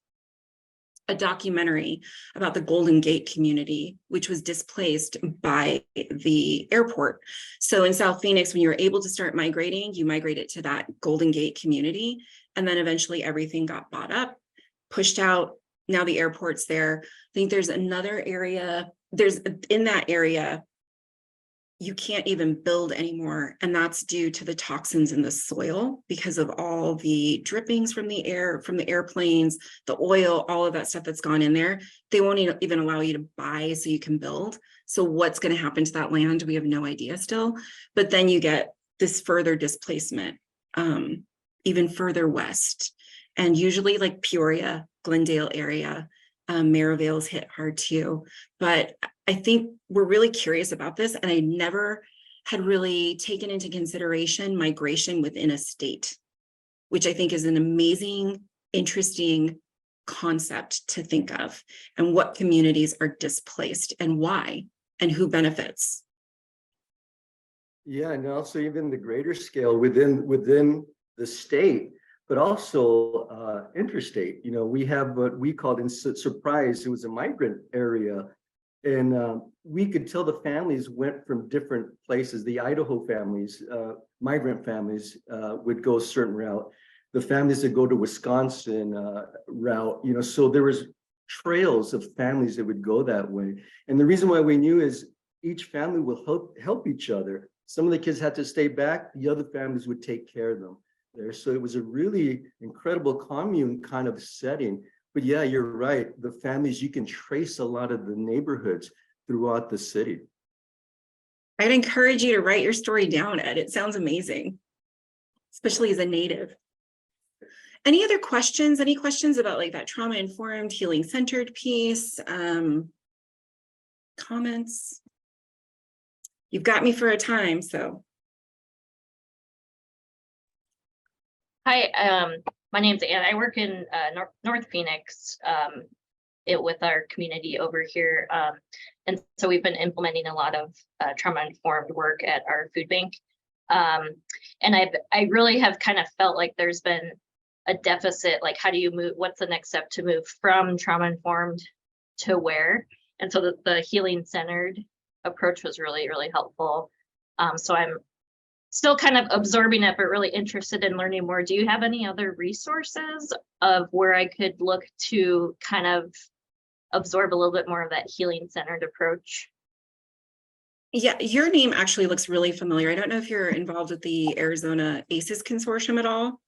B: a documentary about the Golden Gate community, which was displaced by the airport. So in South Phoenix, when you were able to start migrating, you migrated to that Golden Gate community. And then eventually everything got bought up, pushed out. Now the airport's there. I think there's another area, in that area, you can't even build anymore. And that's due to the toxins in the soil because of all the drippings from the airplanes, the oil, all of that stuff that's gone in there. They won't even allow you to buy so you can build. So what's going to happen to that land? We have no idea still. But then you get this further displacement, even further west. And usually like Peoria, Glendale area, Maryvale's hit hard too. But I think we're really curious about this, and I never had really taken into consideration migration within a state, which I think is an amazing, interesting concept to think of, and what communities are displaced and why, and who benefits.
C: Yeah, and also even the greater scale within the state, but also interstate. We have what we called in Surprise. It was a migrant area. And we could tell the families went from different places. The Idaho families, migrant families, would go a certain route. The families that go to Wisconsin route, so there was trails of families that would go that way. And the reason why we knew is each family will help each other. Some of the kids had to stay back. The other families would take care of them there. So it was a really incredible commune kind of setting. But yeah, you're right. The families, you can trace a lot of the neighborhoods throughout the city.
B: I'd encourage you to write your story down, Ed. It sounds amazing, especially as a native. Any other questions? Any questions about like that trauma-informed, healing-centered piece? Comments? You've got me for a time, so.
D: Hi, my name's Anne. I work in North Phoenix with our community over here. And so we've been implementing a lot of trauma-informed work at our food bank. And I really have kind of felt like there's been a deficit, like how do you move, what's the next step to move from trauma-informed to where? And so the healing centered approach was really, really helpful. So I'm still kind of absorbing it, but really interested in learning more. Do you have any other resources of where I could look to kind of absorb a little bit more of that healing centered approach?
B: Yeah, your name actually looks really familiar. I don't know if you're involved with the Arizona ACEs consortium at all.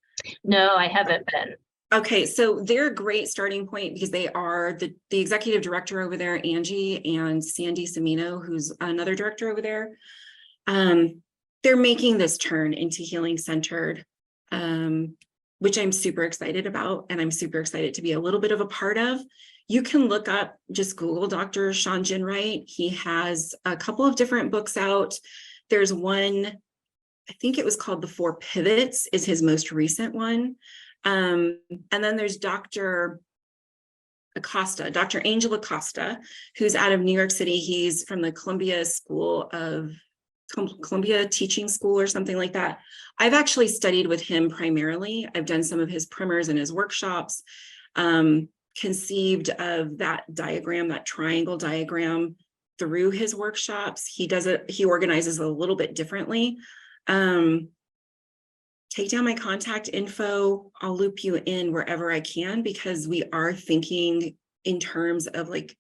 D: No, I haven't been.
B: Okay, so they're a great starting point because they are the executive director over there, Angie, and Sandy Semino, who's another director over there. They're making this turn into healing centered, which I'm super excited about, and I'm super excited to be a little bit of a part of. You can look up, just Google Dr. Sean Ginwright. He has a couple of different books out. There's one, I think it was called The Four Pivots, is his most recent one. And then there's Dr. Acosta, Dr. Angel Acosta, who's out of New York City. He's from the Columbia Teaching School or something like that. I've actually studied with him primarily. I've done some of his primers and his workshops, conceived of that diagram, that triangle diagram through his workshops. He organizes a little bit differently. Take down my contact info. I'll loop you in wherever I can, because we are thinking in terms of like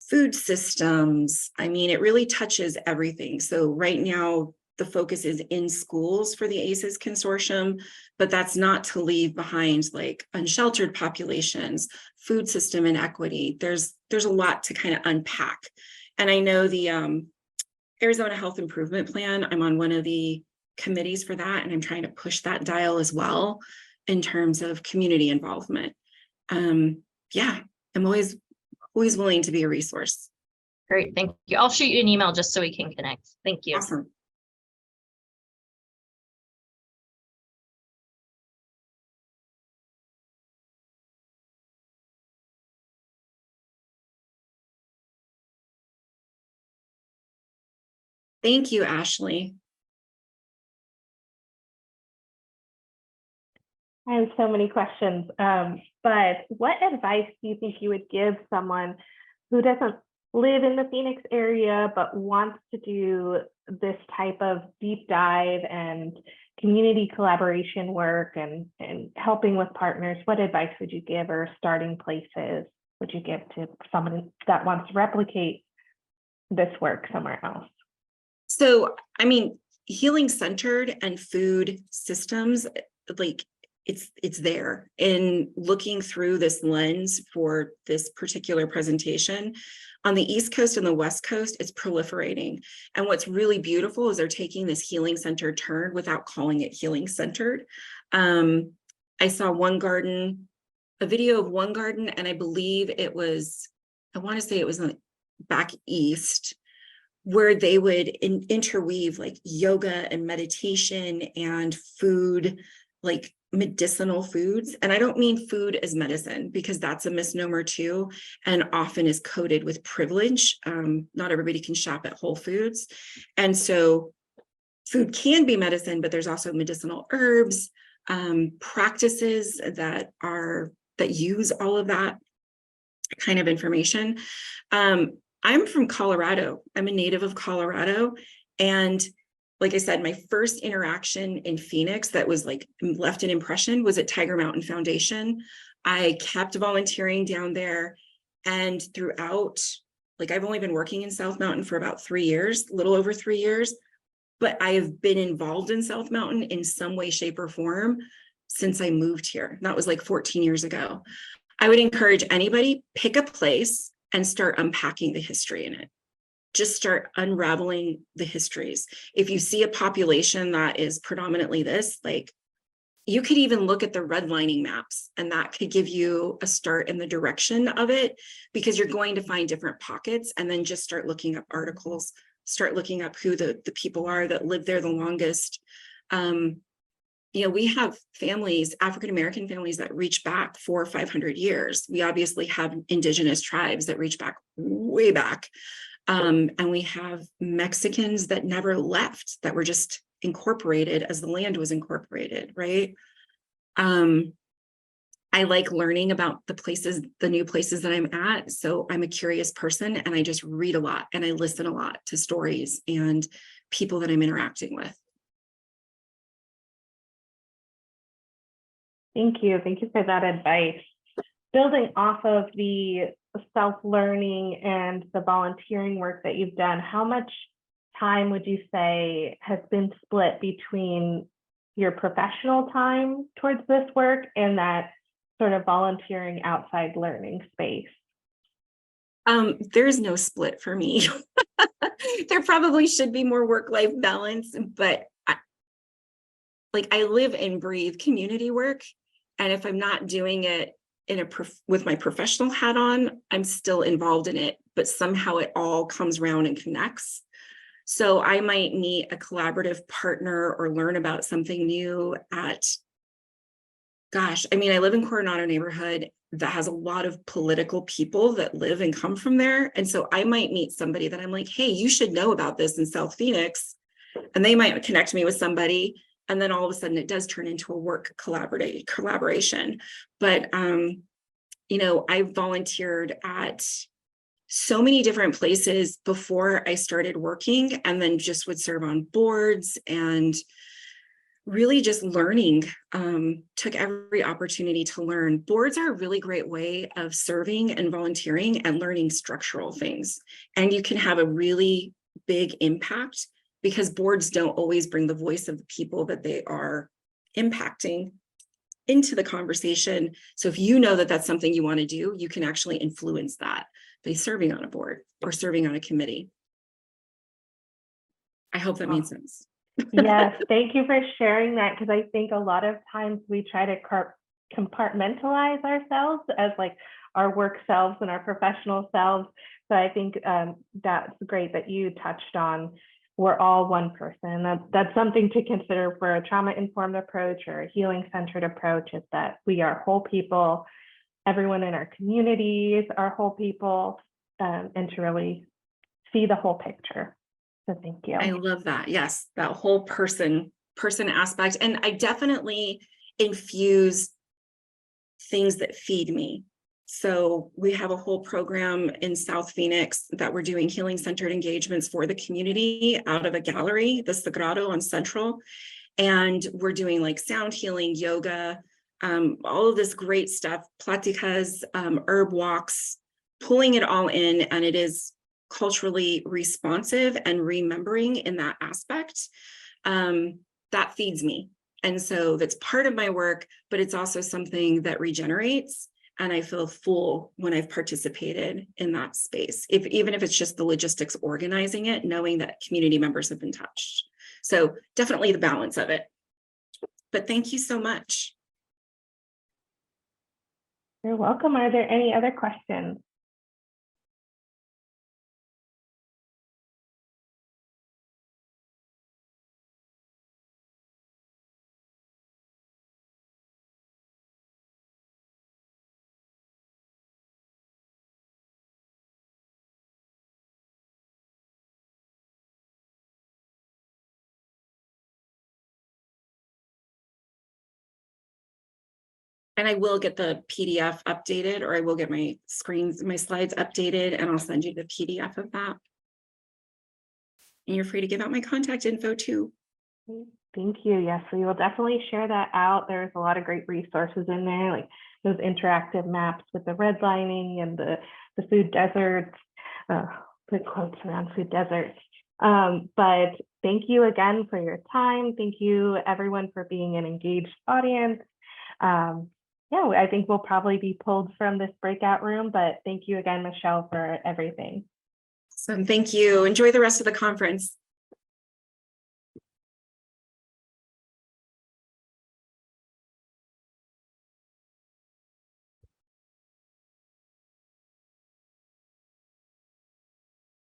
B: food systems. I mean, it really touches everything. So right now, the focus is in schools for the ACEs consortium, but that's not to leave behind like unsheltered populations, food system inequity. There's a lot to kind of unpack. And I know the Arizona Health Improvement Plan, I'm on one of the committees for that, and I'm trying to push that dial as well in terms of community involvement. Yeah, I'm always willing to be a resource.
D: Great, thank you. I'll shoot you an email just so we can connect. Thank you.
B: Awesome. Thank you, Ashley.
A: I have so many questions, but what advice do you think you would give someone who doesn't live in the Phoenix area, but wants to do this type of deep dive and community collaboration work and helping with partners? What advice would you give, or starting places would you give to someone that wants to replicate this work somewhere else?
B: So, I mean, healing centered and food systems, like it's there. In looking through this lens for this particular presentation, on the East Coast and the West Coast, it's proliferating. And what's really beautiful is they're taking this healing centered turn without calling it healing centered. I saw a video of one garden, and I believe it was, I want to say it was back east, where they would interweave like yoga and meditation and food, like medicinal foods. And I don't mean food as medicine, because that's a misnomer too, and often is coded with privilege. Not everybody can shop at Whole Foods. And so food can be medicine, but there's also medicinal herbs, practices that use all of that kind of information. I'm from Colorado. I'm a native of Colorado. And like I said, my first interaction in Phoenix that was like left an impression was at Tiger Mountain Foundation. I kept volunteering down there, and throughout, like I've only been working in South Mountain for about 3 years, a little over 3 years, but I have been involved in South Mountain in some way, shape, or form since I moved here. That was like 14 years ago. I would encourage anybody, pick a place and start unpacking the history in it. Just start unraveling the histories. If you see a population that is predominantly this, like you could even look at the redlining maps, and that could give you a start in the direction of it, because you're going to find different pockets. And then just start looking up articles, start looking up who the people are that live there the longest. We have families, African-American families, that reach back 400 or 500 years. We obviously have indigenous tribes that reach back way back. And we have Mexicans that never left, that were just incorporated as the land was incorporated, right? I like learning about the new places that I'm at. So I'm a curious person, and I just read a lot and I listen a lot to stories and people that I'm interacting with.
A: Thank you. Thank you for that advice. Building off of the self-learning and the volunteering work that you've done, how much time would you say has been split between your professional time towards this work and that sort of volunteering outside learning space?
B: There's no split for me. There probably should be more work-life balance, but I live and breathe community work. And if I'm not doing it with my professional hat on, I'm still involved in it, but somehow it all comes around and connects. So I might meet a collaborative partner or learn about something new at, gosh, I mean, I live in Coronado neighborhood that has a lot of political people that live and come from there. And so I might meet somebody that I'm like, hey, you should know about this in South Phoenix. And they might connect me with somebody. And then all of a sudden it does turn into a work collaboration. But, you know, I volunteered at so many different places before I started working, and then just would serve on boards and really just learning, took every opportunity to learn. Boards are a really great way of serving and volunteering and learning structural things. And you can have a really big impact because boards don't always bring the voice of the people that they are impacting into the conversation. So if you know that that's something you want to do, you can actually influence that by serving on a board or serving on a committee. I hope that made sense.
A: Yes, thank you for sharing that, because I think a lot of times we try to compartmentalize ourselves as like our work selves and our professional selves. So I think that's great that you touched on. We're all one person. That's something to consider for a trauma-informed approach or a healing-centered approach, is that we are whole people. Everyone in our communities are whole people, and to really see the whole picture. So thank you.
B: I love that. Yes, that whole person aspect. And I definitely infuse things that feed me. So we have a whole program in South Phoenix that we're doing healing-centered engagements for the community out of a gallery, the Sagrado on Central. And we're doing like sound healing, yoga, all of this great stuff, platicas, herb walks, pulling it all in. And it is culturally responsive and remembering in that aspect. That feeds me. And so that's part of my work, but it's also something that regenerates. And I feel full when I've participated in that space, even if it's just the logistics organizing it, knowing that community members have been touched. So definitely the balance of it. But thank you so much.
A: You're welcome. Are there any other questions?
B: And I will get the PDF updated, or I will get my slides updated, and I'll send you the PDF of that. And you're free to give out my contact info too.
A: Thank you. Yes, we will definitely share that out. There's a lot of great resources in there, like those interactive maps with the redlining and the food deserts, put quotes around food deserts. But thank you again for your time. Thank you everyone for being an engaged audience. Yeah, I think we'll probably be pulled from this breakout room, but thank you again, Michelle, for everything.
B: So thank you. Enjoy the rest of the conference.